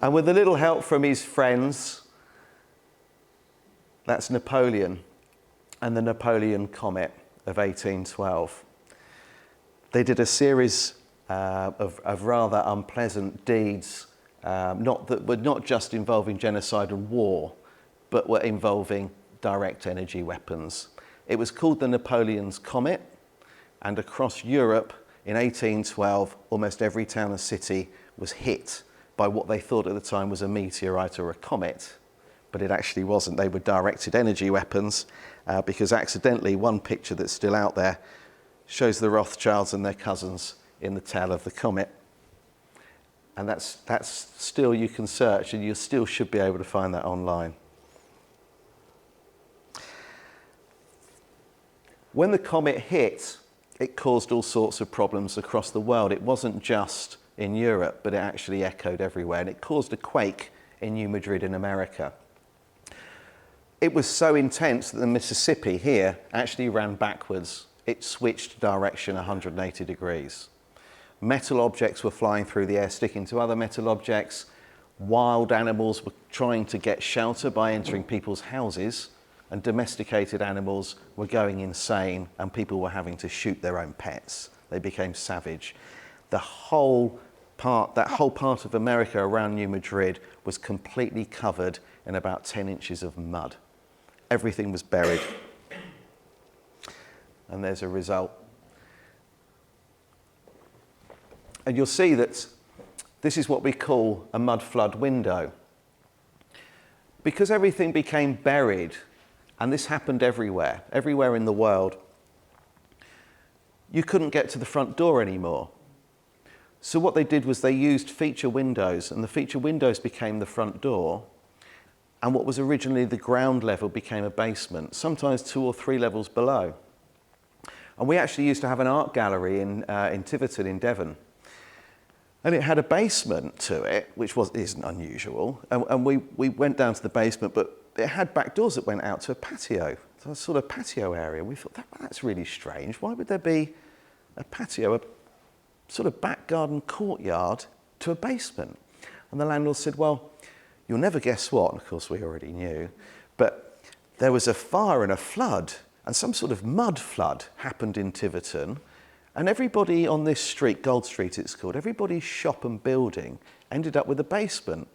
And with a little help from his friends, that's Napoleon and the Napoleon Comet of 1812. They did a series of rather unpleasant deeds, not just involving genocide and war, but were involving direct energy weapons. It was called the Napoleon's Comet, and across Europe in 1812, almost every town and city was hit by what they thought at the time was a meteorite or a comet, but it actually wasn't. They were directed energy weapons, because accidentally one picture that's still out there shows the Rothschilds and their cousins in the tail of the comet. And that's still, you can search, and you still should be able to find that online. When the comet hit, it caused all sorts of problems across the world. It wasn't just in Europe, but it actually echoed everywhere, and it caused a quake in New Madrid in America. It was so intense that the Mississippi here actually ran backwards. It switched direction 180 degrees. Metal objects were flying through the air, sticking to other metal objects. Wild animals were trying to get shelter by entering people's houses, and domesticated animals were going insane, and people were having to shoot their own pets. They became savage. That whole part of America around New Madrid was completely covered in about 10 inches of mud. Everything was buried. And there's a result. And you'll see that this is what we call a mud flood window. Because everything became buried, and this happened everywhere in the world, you couldn't get to the front door anymore. So what they did was they used feature windows, and the feature windows became the front door, and what was originally the ground level became a basement, sometimes 2 or 3 levels below. And we actually used to have an art gallery in Tiverton in Devon. And it had a basement to it, which isn't unusual. And we went down to the basement, but it had back doors that went out to a patio, so a sort of patio area. We thought, that's really strange. Why would there be a patio, a sort of back garden courtyard to a basement? And the landlord said, well, you'll never guess what. And of course, we already knew. But there was a fire and a flood, and some sort of mud flood happened in Tiverton. And everybody on this street, Gold Street it's called, everybody's shop and building ended up with a basement.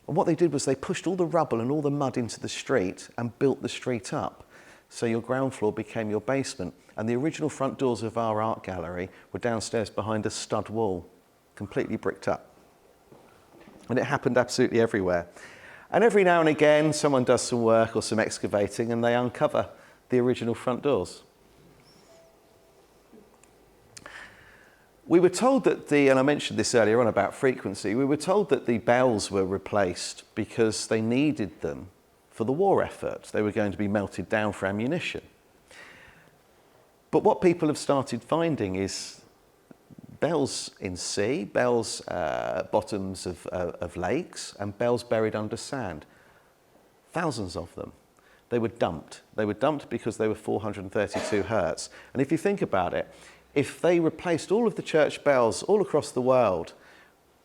And what they did was they pushed all the rubble and all the mud into the street and built the street up. So your ground floor became your basement. And the original front doors of our art gallery were downstairs behind a stud wall, completely bricked up. And it happened absolutely everywhere. And every now and again, someone does some work or some excavating and they uncover the original front doors. We were told that and I mentioned this earlier on about frequency, we were told that the bells were replaced because they needed them for the war effort. They were going to be melted down for ammunition. But what people have started finding is bells in sea, bells bottoms of lakes, and bells buried under sand. Thousands of them. They were dumped. They were dumped because they were 432 hertz. And if you think about it, if they replaced all of the church bells all across the world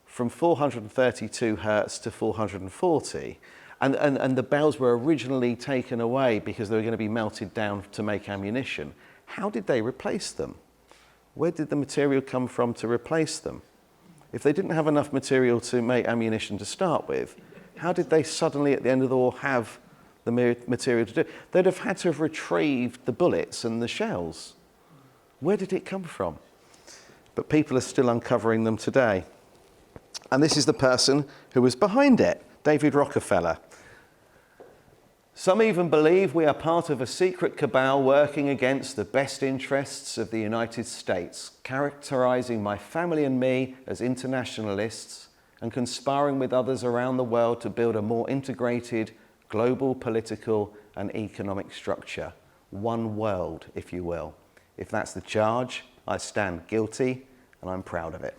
from 432 hertz to 440, and the bells were originally taken away because they were going to be melted down to make ammunition, how did they replace them? Where did the material come from to replace them? If they didn't have enough material to make ammunition to start with, how did they suddenly at the end of the war have the material to do it? They'd have had to have retrieved the bullets and the shells. Where did it come from? But people are still uncovering them today. And this is the person who was behind it, David Rockefeller. Some even believe we are part of a secret cabal working against the best interests of the United States, characterizing my family and me as internationalists and conspiring with others around the world to build a more integrated global political and economic structure. One world, if you will. If that's the charge, I stand guilty, and I'm proud of it.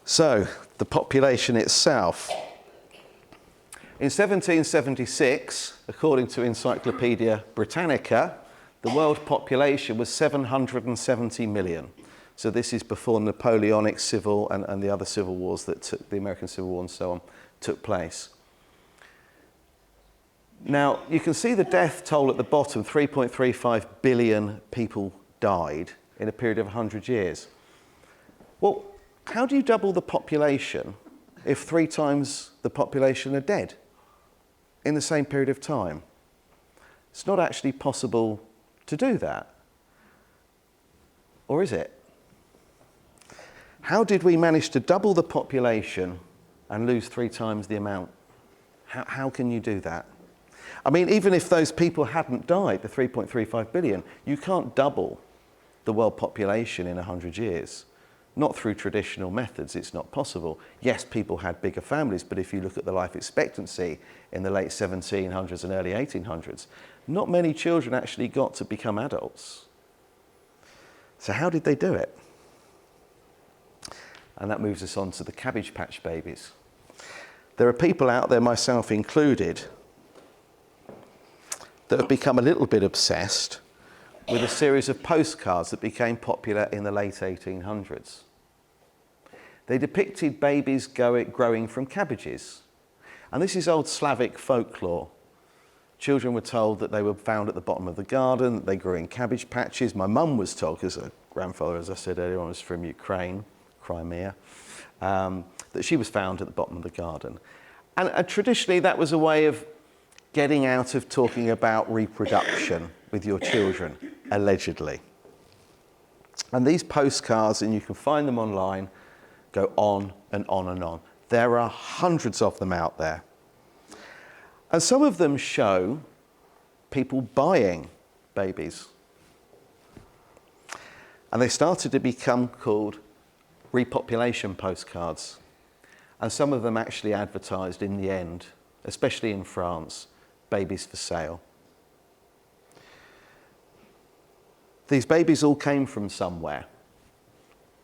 So, the population itself. In 1776, according to Encyclopaedia Britannica, the world population was 770 million. So this is before Napoleonic civil and the other civil wars that took, the American Civil War and so on, took place. Now, you can see the death toll at the bottom, 3.35 billion people died in a period of 100 years. Well, how do you double the population if 3 times the population are dead in the same period of time? It's not actually possible to do that. Or is it? How did we manage to double the population and lose 3 times the amount? How can you do that? I mean, even if those people hadn't died, the 3.35 billion, you can't double the world population in 100 years. Not through traditional methods, it's not possible. Yes, people had bigger families, but if you look at the life expectancy in the late 1700s and early 1800s, not many children actually got to become adults. So how did they do it? And that moves us on to the Cabbage Patch Babies. There are people out there, myself included, that have become a little bit obsessed with a series of postcards that became popular in the late 1800s. They depicted babies growing from cabbages. And this is old Slavic folklore. Children were told that they were found at the bottom of the garden, that they grew in cabbage patches. My mum was told, because her grandfather, as I said earlier on, was from Ukraine, Crimea, that she was found at the bottom of the garden. And traditionally, that was a way of getting out of talking about reproduction with your children, allegedly. And these postcards, and you can find them online, go on and on and on. There are hundreds of them out there. And some of them show people buying babies. And they started to become called repopulation postcards. And some of them actually advertised in the end, especially in France, babies for sale. These babies all came from somewhere,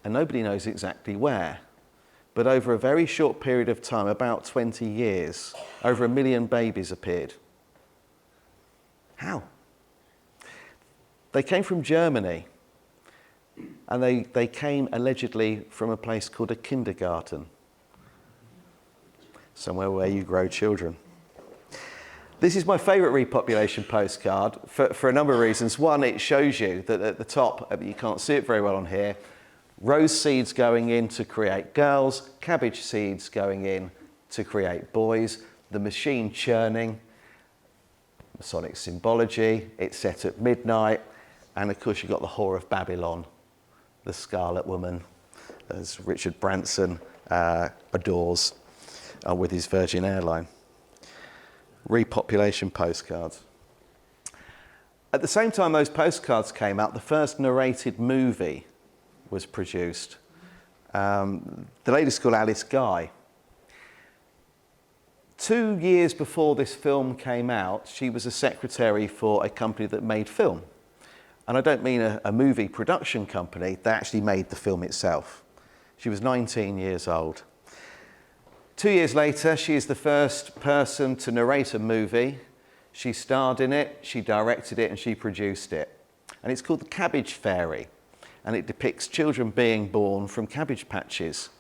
and nobody knows exactly where. But over a very short period of time, about 20 years, over 1 million babies appeared. How? They came from Germany, and they came allegedly from a place called a kindergarten, somewhere where you grow children. This is my favourite repopulation postcard for a number of reasons. One, it shows you that at the top, you can't see it very well on here, rose seeds going in to create girls, cabbage seeds going in to create boys, the machine churning, Masonic symbology, it's set at midnight, and of course you've got the Whore of Babylon, the Scarlet Woman, as Richard Branson adores with his Virgin Airline. Repopulation postcards. At the same time those postcards came out, the first narrated movie was produced. The lady's called Alice Guy. 2 years before this film came out, she was a secretary for a company that made film. And I don't mean a movie production company, they actually made the film itself. She was 19 years old. 2 years later, she is the first person to narrate a movie. She starred in it, she directed it, and she produced it. And it's called The Cabbage Fairy, and it depicts children being born from cabbage patches.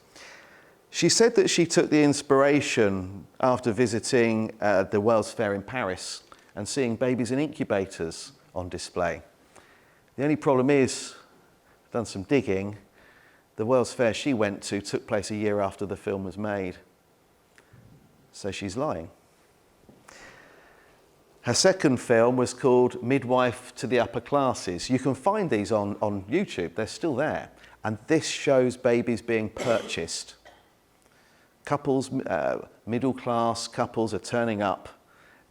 She said that she took the inspiration after visiting the World's Fair in Paris and seeing babies in incubators on display. The only problem is, I've done some digging, the World's Fair she went to took place a year after the film was made. So she's lying. Her second film was called Midwife to the Upper Classes. You can find these on YouTube, they're still there. And this shows babies being purchased. Couples, middle class couples are turning up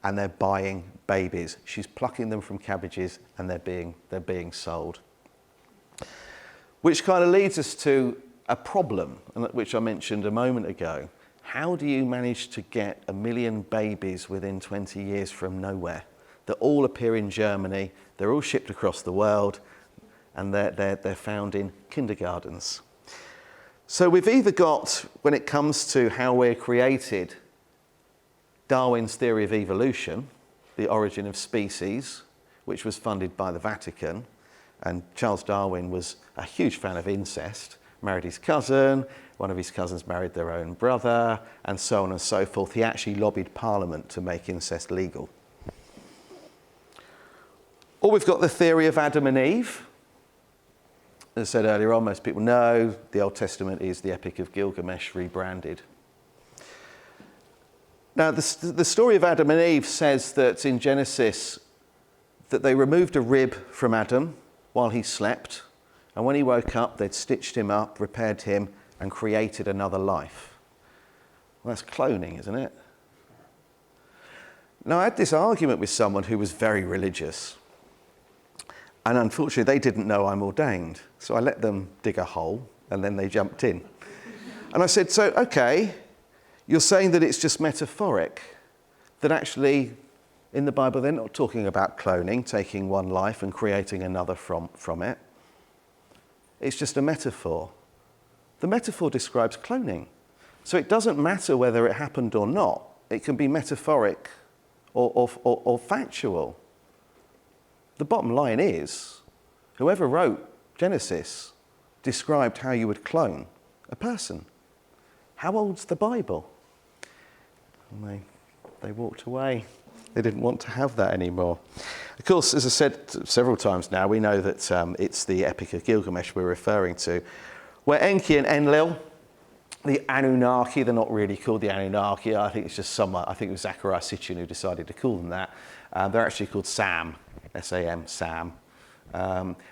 and they're buying babies. She's plucking them from cabbages and they're being sold. Which kind of leads us to a problem, which I mentioned a moment ago. How do you manage to get 1 million babies within 20 years from nowhere? That all appear in Germany, they're all shipped across the world, and they're found in kindergartens. So we've either got, when it comes to how we're created, Darwin's theory of evolution, the origin of species, which was funded by the Vatican, and Charles Darwin was a huge fan of incest, married his cousin, one of his cousins married their own brother, and so on and so forth. He actually lobbied Parliament to make incest legal. Or we've got the theory of Adam and Eve. As I said earlier on, most people know the Old Testament is the Epic of Gilgamesh rebranded. Now, the story of Adam and Eve says that in Genesis, that they removed a rib from Adam while he slept, and when he woke up, they'd stitched him up, repaired him, and created another life. Well, that's cloning, isn't it? Now, I had this argument with someone who was very religious, and unfortunately, they didn't know I'm ordained, so I let them dig a hole, and then they jumped in. And I said, so, okay, you're saying that it's just metaphoric, that actually, in the Bible, they're not talking about cloning, taking one life and creating another from it. It's just a metaphor. The metaphor describes cloning. So it doesn't matter whether it happened or not. It can be metaphoric or factual. The bottom line is, whoever wrote Genesis described how you would clone a person. How old's the Bible? And they walked away. They didn't want to have that anymore. Of course, as I said several times now, we know that it's the Epic of Gilgamesh we're referring to, where Enki and Enlil, the Anunnaki, they're not really called the Anunnaki, I think it's just I think it was Zachariah Sitchin who decided to call them that. They're actually called Sam, S-A-M, Sam.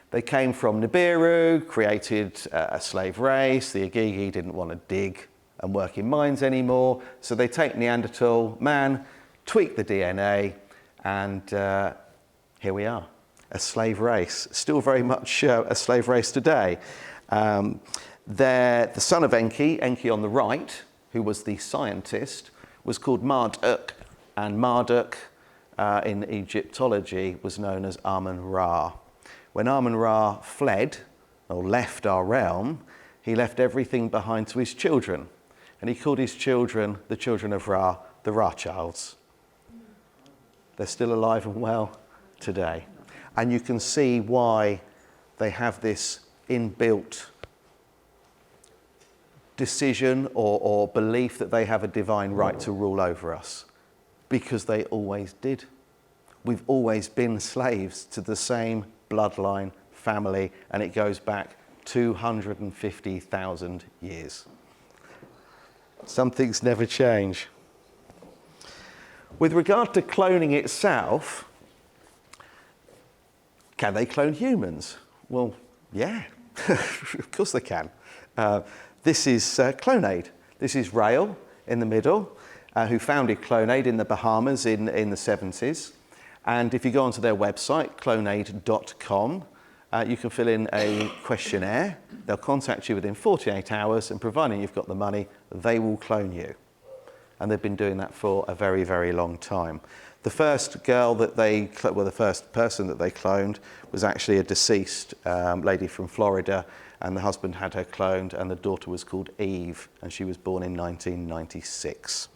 They came from Nibiru, created a slave race. The Agigi didn't want to dig and work in mines anymore, so they take Neanderthal man, tweak the DNA, and here we are, a slave race. Still very much a slave race today. The son of Enki on the right, who was the scientist, was called Marduk, and Marduk in Egyptology was known as Amun-Ra, When Amun-Ra fled, or left our realm, he left everything behind to his children. And he called his children, the children of Ra, the Ra-childs. They're still alive and well today. And you can see why they have this inbuilt decision or belief that they have a divine right to rule over us. Because they always did. We've always been slaves to the same bloodline, family, and it goes back 250,000 years. Some things never change. With regard to cloning itself, can they clone humans? Well, yeah, of course they can. This is Clonaid. This is Rail in the middle, who founded Clonaid in the Bahamas in the 70s. And if you go onto their website, clonaid.com, you can fill in a questionnaire. They'll contact you within 48 hours, and providing you've got the money, they will clone you. And they've been doing that for a very, very long time. The first girl that the first person that they cloned was actually a deceased lady from Florida, and the husband had her cloned, and the daughter was called Eve, and she was born in 1996.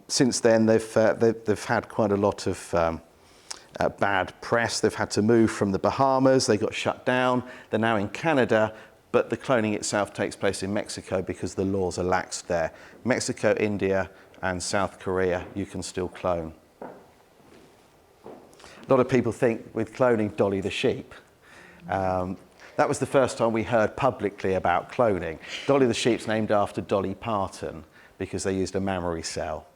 Since then, they've had quite a lot of bad press. They've had to move from the Bahamas. They got shut down. They're now in Canada, but the cloning itself takes place in Mexico because the laws are laxed there. Mexico, India, and South Korea, you can still clone. A lot of people think with cloning Dolly the sheep. That was the first time we heard publicly about cloning. Dolly the sheep's named after Dolly Parton because they used a mammary cell.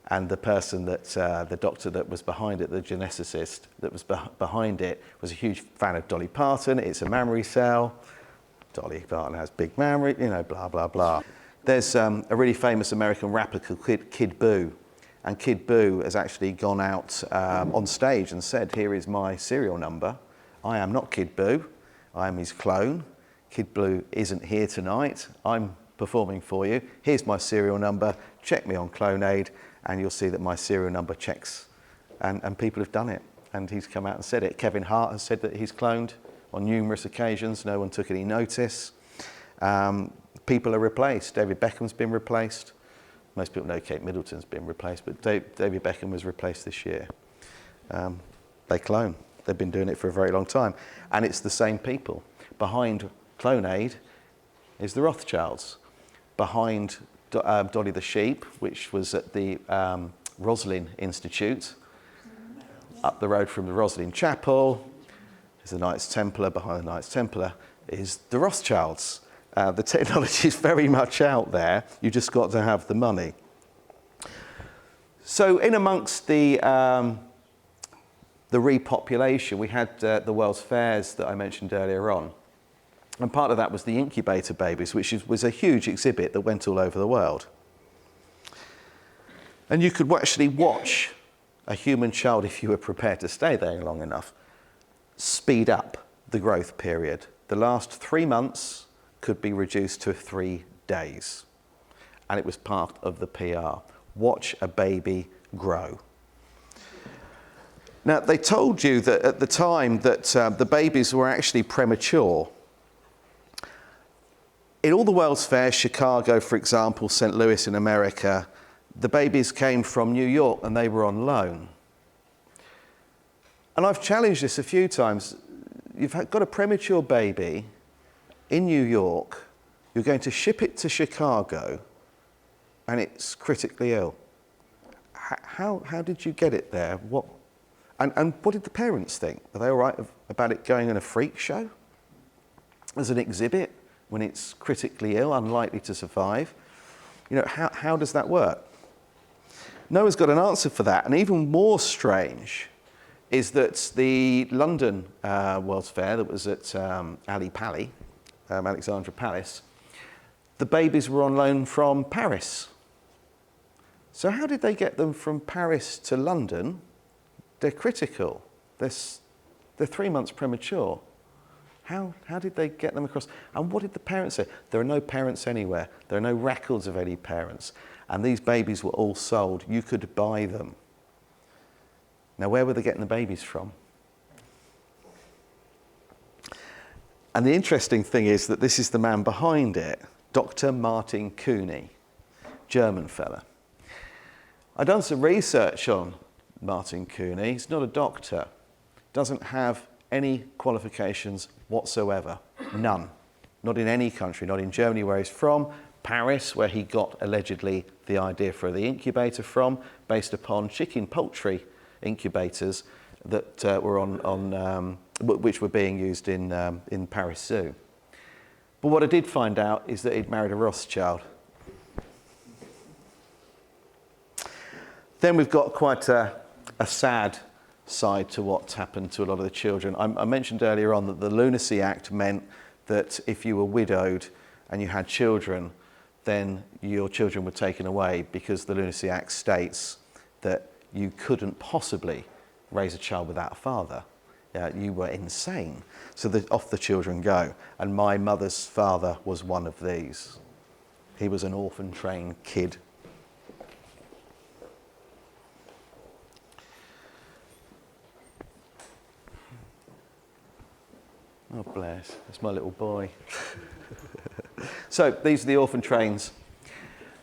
And the person that, the doctor that was behind it, the geneticist that was behind it, was a huge fan of Dolly Parton. It's a mammary cell. Dolly Parton has big mammary, you know, blah, blah, blah. There's a really famous American rapper called Kid Boo. And Kid Boo has actually gone out on stage and said, here is my serial number. I am not Kid Boo. I am his clone. Kid Boo isn't here tonight. I'm performing for you. Here's my serial number. Check me on Clonaid, and you'll see that my serial number checks. And people have done it. And he's come out and said it. Kevin Hart has said that he's cloned on numerous occasions. No one took any notice. People are replaced. David Beckham's been replaced. Most people know Kate Middleton's been replaced, but David Beckham was replaced this year. They clone. They've been doing it for a very long time. And it's the same people. Behind Clonaid is the Rothschilds. Behind Dolly the sheep, which was at the Roslin Institute, up the road from the Roslin Chapel, is the Knights Templar. Behind the Knights Templar is the Rothschilds. The technology is very much out there. You just got to have the money. So in amongst the repopulation, we had the World's Fairs that I mentioned earlier on. And part of that was the incubator babies, which was a huge exhibit that went all over the world. And you could actually watch a human child, if you were prepared to stay there long enough, speed up the growth period. The last 3 months could be reduced to 3 days. And it was part of the PR. Watch a baby grow. Now, they told you that at the time that the babies were actually premature. In all the World's Fairs, Chicago, for example, St. Louis in America, the babies came from New York and they were on loan. And I've challenged this a few times. You've got a premature baby in New York, you're going to ship it to Chicago, and it's critically ill. How did you get it there? And what did the parents think? Are they all right about it going in a freak show? As an exhibit, when it's critically ill, unlikely to survive? You know, how does that work? No one's got an answer for that. And even more strange is that the London World's Fair that was at Alexandra Palace, the babies were on loan from Paris. So how did they get them from Paris to London? They're critical. They're 3 months premature. How did they get them across? And what did the parents say? There are no parents anywhere. There are no records of any parents. And these babies were all sold. You could buy them. Now, where were they getting the babies from? And the interesting thing is that this is the man behind it, Dr. Martin Cooney, German fella. I've done some research on Martin Cooney. He's not a doctor, doesn't have any qualifications whatsoever, none. Not in any country, not in Germany where he's from, Paris where he got allegedly the idea for the incubator from, based upon chicken poultry incubators that were which were being used in Paris Zoo. But what I did find out is that he'd married a Rothschild. Then we've got quite a sad side to what's happened to a lot of the children. I mentioned earlier on that the Lunacy Act meant that if you were widowed and you had children, then your children were taken away, because the Lunacy Act states that you couldn't possibly raise a child without a father. You were insane. So off the children go. And my mother's father was one of these. He was an orphan-trained kid. Oh, bless. That's my little boy. So these are the orphan trains.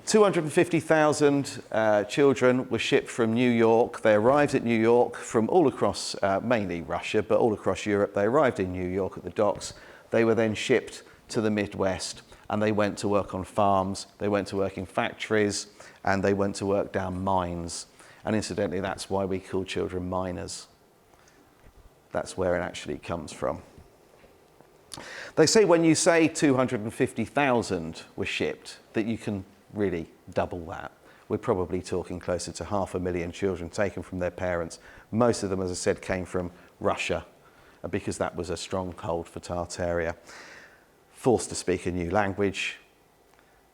250,000 children were shipped from New York. They arrived at New York from all across, mainly Russia, but all across Europe. They arrived in New York at the docks. They were then shipped to the Midwest, and they went to work on farms, they went to work in factories, and they went to work down mines. And incidentally, that's why we call children miners. That's where it actually comes from. They say when you say 250,000 were shipped, that you can really double that. We're probably talking closer to 500,000 children taken from their parents. Most of them, as I said, came from Russia, because that was a stronghold for Tartaria. Forced to speak a new language,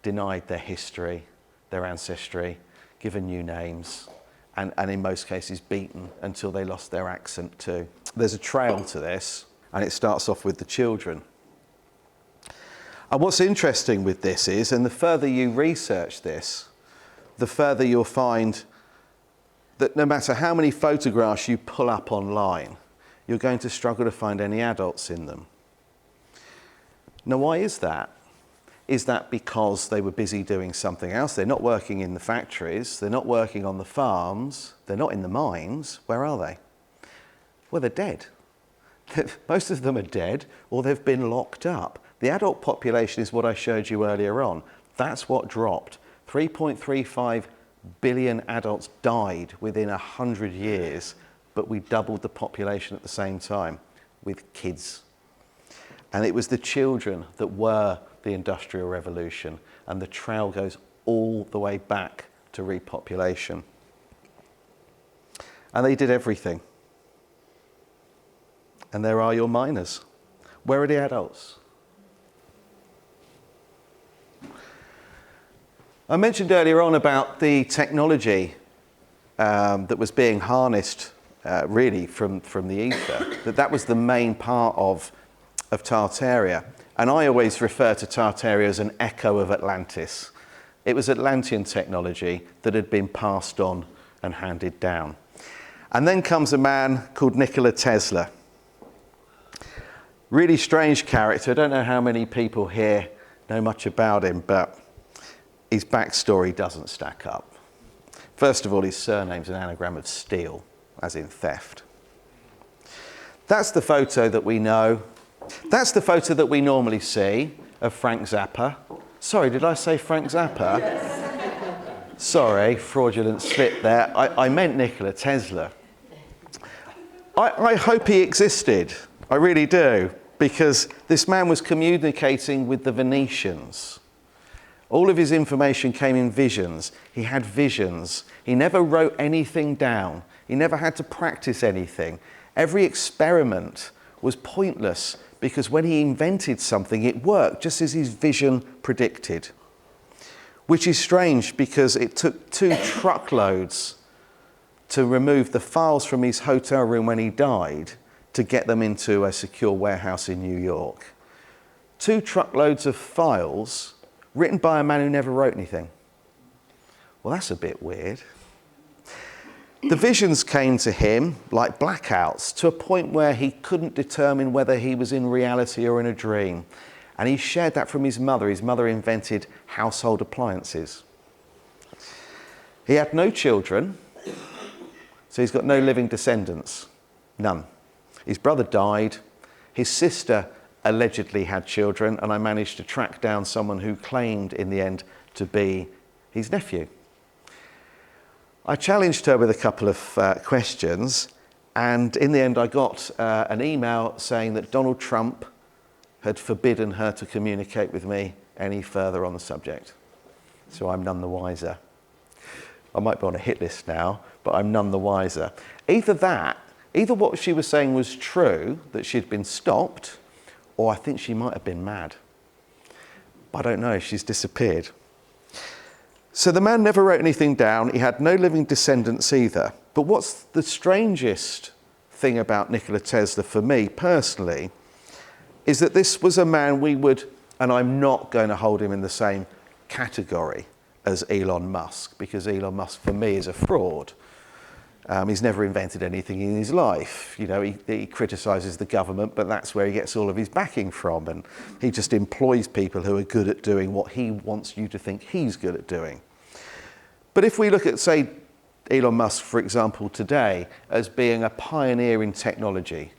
denied their history, their ancestry, given new names, and in most cases beaten until they lost their accent too. There's a trail to this, and it starts off with the children. And what's interesting with this is, and the further you research this, the further you'll find that no matter how many photographs you pull up online, you're going to struggle to find any adults in them. Now, why is that? Is that because they were busy doing something else? They're not working in the factories, they're not working on the farms, they're not in the mines. Where are they? Well, they're dead. Most of them are dead, or they've been locked up. The adult population is what I showed you earlier on. That's what dropped. 3.35 billion adults died within 100 years, but we doubled the population at the same time with kids. And it was the children that were the Industrial Revolution, and the trail goes all the way back to repopulation. And they did everything. And there are your miners. Where are the adults? I mentioned earlier on about the technology that was being harnessed really from the ether, that was the main part of Tartaria. And I always refer to Tartaria as an echo of Atlantis. It was Atlantean technology that had been passed on and handed down. And then comes a man called Nikola Tesla. Really strange character. I don't know how many people here know much about him, but his backstory doesn't stack up. First of all, his surname's an anagram of steel, as in theft. That's the photo that we know. That's the photo that we normally see of Frank Zappa. Sorry, did I say Frank Zappa? Yes. Sorry, fraudulent slip there. I meant Nikola Tesla. I hope he existed. I really do, because this man was communicating with the Venetians. All of his information came in visions. He had visions. He never wrote anything down. He never had to practice anything. Every experiment was pointless, because when he invented something, it worked just as his vision predicted. Which is strange, because it took 2 truckloads to remove the files from his hotel room when he died to get them into a secure warehouse in New York. 2 truckloads of files written by a man who never wrote anything. Well, that's a bit weird. The visions came to him like blackouts, to a point where he couldn't determine whether he was in reality or in a dream. And he shared that from his mother. His mother invented household appliances. He had no children, so he's got no living descendants. None. His brother died. His sister allegedly had children, and I managed to track down someone who claimed in the end to be his nephew. I challenged her with a couple of questions, and in the end I got an email saying that Donald Trump had forbidden her to communicate with me any further on the subject. So I'm none the wiser. I might be on a hit list now, but I'm none the wiser. Either what she was saying was true, that she'd been stopped, or I think she might have been mad. I don't know, she's disappeared. So the man never wrote anything down. He had no living descendants either. But what's the strangest thing about Nikola Tesla for me personally is that this was a man we would, and I'm not going to hold him in the same category as Elon Musk, because Elon Musk for me is a fraud. He's never invented anything in his life. You know, he criticises the government, but that's where he gets all of his backing from. And he just employs people who are good at doing what he wants you to think he's good at doing. But if we look at, say, Elon Musk, for example, today, as being a pioneer in technology,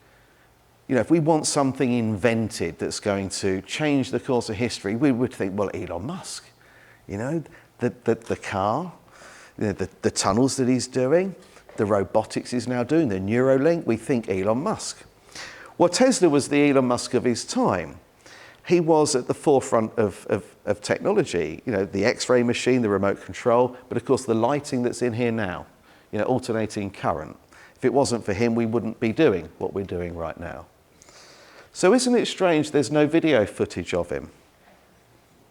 you know, if we want something invented that's going to change the course of history, we would think, well, Elon Musk, you know, the car, you know, the tunnels that he's doing, the robotics he's now doing, the Neuralink, we think Elon Musk. Well, Tesla was the Elon Musk of his time. He was at the forefront of technology, you know, the X-ray machine, the remote control, but of course the lighting that's in here now, you know, alternating current. If it wasn't for him, we wouldn't be doing what we're doing right now. So isn't it strange there's no video footage of him?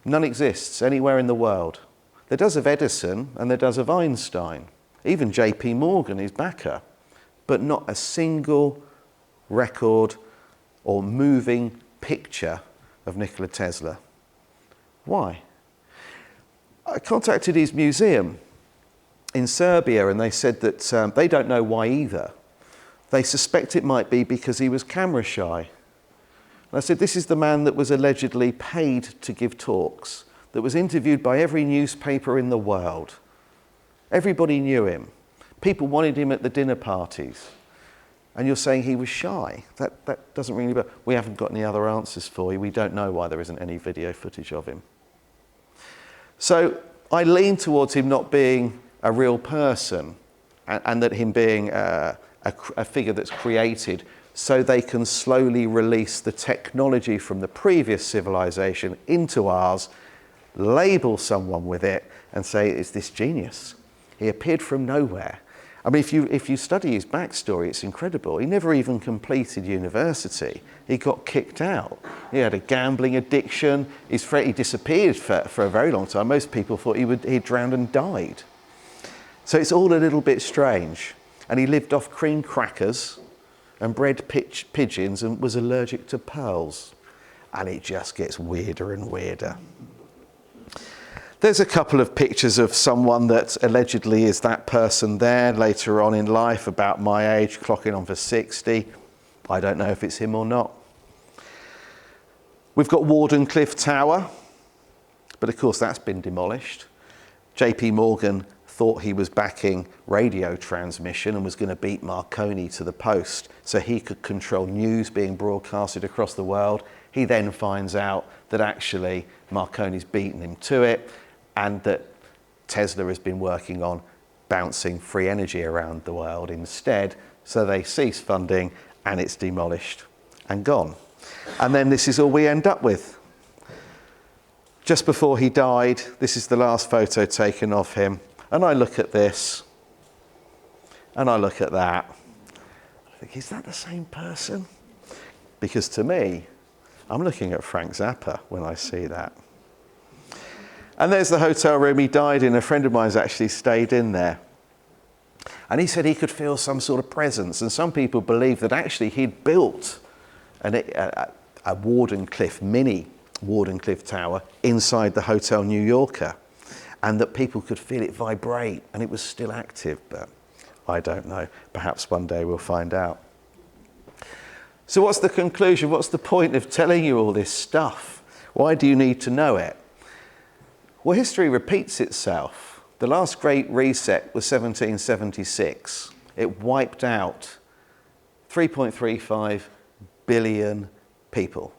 None exists anywhere in the world. There does of Edison and there does of Einstein. Even JP Morgan, his backer, but not a single record or moving picture of Nikola Tesla. Why? I contacted his museum in Serbia and they said that they don't know why either. They suspect it might be because he was camera shy. And I said, this is the man that was allegedly paid to give talks, that was interviewed by every newspaper in the world. Everybody knew him. People wanted him at the dinner parties. And you're saying he was shy. That doesn't ring any bell. We haven't got any other answers for you. We don't know why there isn't any video footage of him. So I lean towards him not being a real person and that him being a figure that's created so they can slowly release the technology from the previous civilization into ours, label someone with it and say, it's this genius. He appeared from nowhere. I mean, if you study his backstory, it's incredible. He never even completed university. He got kicked out. He had a gambling addiction. He disappeared for a very long time. Most people thought he'd drowned and died. So it's all a little bit strange. And he lived off cream crackers and bred pigeons and was allergic to pearls. And it just gets weirder and weirder. There's a couple of pictures of someone that allegedly is that person there later on in life, about my age, clocking on for 60. I don't know if it's him or not. We've got Wardenclyffe Tower, but of course that's been demolished. JP Morgan thought he was backing radio transmission and was going to beat Marconi to the post so he could control news being broadcasted across the world. He then finds out that actually Marconi's beaten him to it, and that Tesla has been working on bouncing free energy around the world instead. So they cease funding and it's demolished and gone. And then this is all we end up with. Just before he died, this is the last photo taken of him. And I look at this and I look at that. I think, is that the same person? Because to me, I'm looking at Frank Zappa when I see that. And there's the hotel room he died in. A friend of mine's actually stayed in there. And he said he could feel some sort of presence. And some people believe that actually he'd built a Wardenclyffe, mini Wardenclyffe Tower inside the Hotel New Yorker. And that people could feel it vibrate and it was still active. But I don't know. Perhaps one day we'll find out. So what's the conclusion? What's the point of telling you all this stuff? Why do you need to know it? Well, history repeats itself. The last great reset was 1776. It wiped out 3.35 billion people.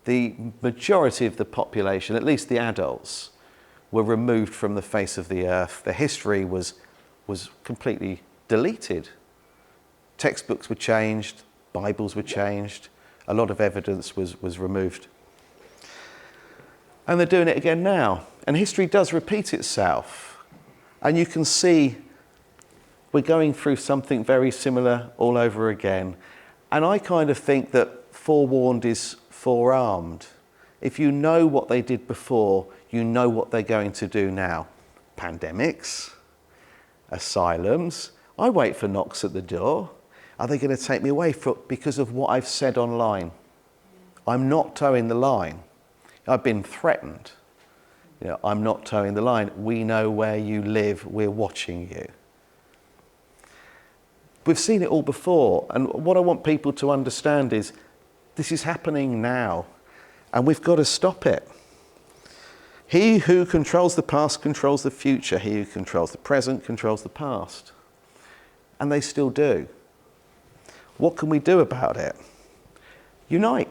The majority of the population, at least the adults, were removed from the face of the earth. Their history was completely deleted. Textbooks were changed, Bibles were changed, a lot of evidence was removed. And they're doing it again now. And history does repeat itself. And you can see we're going through something very similar all over again. And I kind of think that forewarned is forearmed. If you know what they did before, you know what they're going to do now. Pandemics, asylums. I wait for knocks at the door. Are they going to take me away because of what I've said online? I'm not towing the line. I've been threatened. You know, I'm not towing the line. We know where you live. We're watching you. We've seen it all before. And what I want people to understand is this is happening now. And we've got to stop it. He who controls the past controls the future. He who controls the present controls the past. And they still do. What can we do about it? Unite.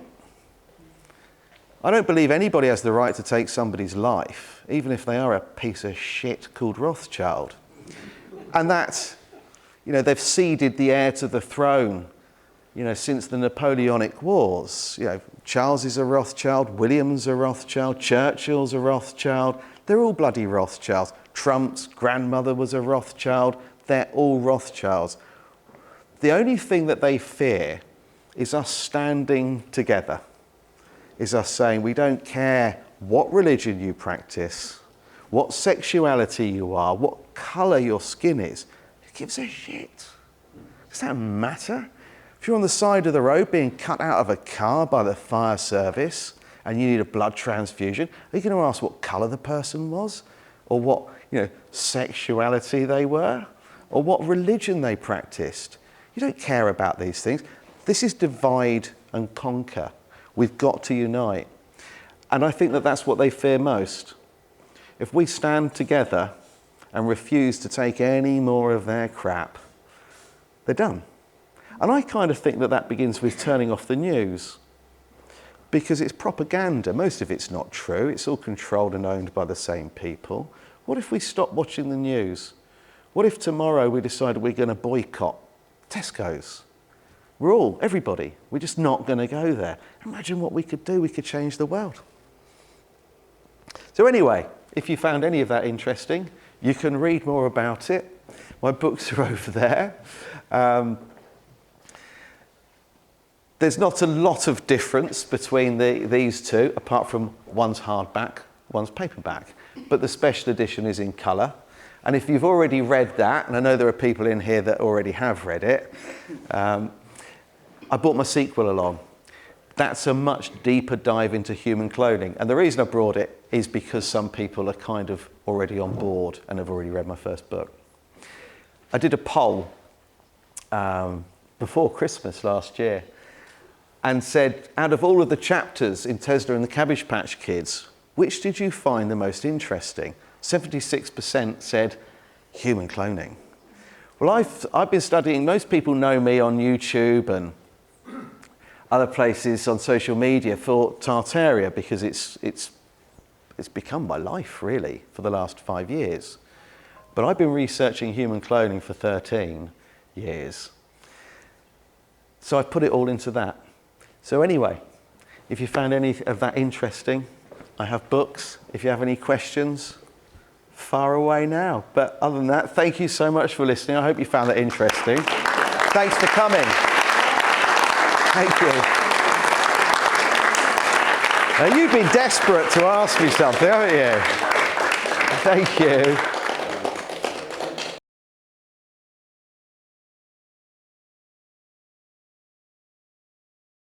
I don't believe anybody has the right to take somebody's life, even if they are a piece of shit called Rothschild. And that, you know, they've ceded the heir to the throne, you know, since the Napoleonic Wars. You know, Charles is a Rothschild, William's a Rothschild, Churchill's a Rothschild. They're all bloody Rothschilds. Trump's grandmother was a Rothschild. They're all Rothschilds. The only thing that they fear is us standing together, is us saying we don't care what religion you practice, what sexuality you are, what colour your skin is. Who gives a shit? Does that matter? If you're on the side of the road being cut out of a car by the fire service and you need a blood transfusion, are you going to ask what colour the person was? Or what, you know, sexuality they were? Or what religion they practiced? You don't care about these things. This is divide and conquer. We've got to unite. And I think that that's what they fear most. If we stand together and refuse to take any more of their crap, they're done. And I kind of think that that begins with turning off the news, because it's propaganda. Most of it's not true. It's all controlled and owned by the same people. What if we stop watching the news? What if tomorrow we decide we're going to boycott Tesco's? Everybody, we're just not going to go there. Imagine what we could do. We could change the world. So anyway, if you found any of that interesting, you can read more about it. My books are over there. There's not a lot of difference between these two, apart from one's hardback, one's paperback. But the special edition is in colour. And if you've already read that, and I know there are people in here that already have read it, I brought my sequel along. That's a much deeper dive into human cloning. And the reason I brought it is because some people are kind of already on board and have already read my first book. I did a poll before Christmas last year and said, out of all of the chapters in Tesla and the Cabbage Patch Kids, which did you find the most interesting? 76% said human cloning. Well, I've been studying, most people know me on YouTube and other places on social media for Tartaria, because it's become my life really for the last 5 years. But I've been researching human cloning for 13 years. So I've put it all into that. So anyway, if you found any of that interesting, I have books. If you have any questions, far away now. But other than that, thank you so much for listening. I hope you found that interesting. Thanks for coming. Thank you. Now, you've been desperate to ask me something, haven't you? Thank you.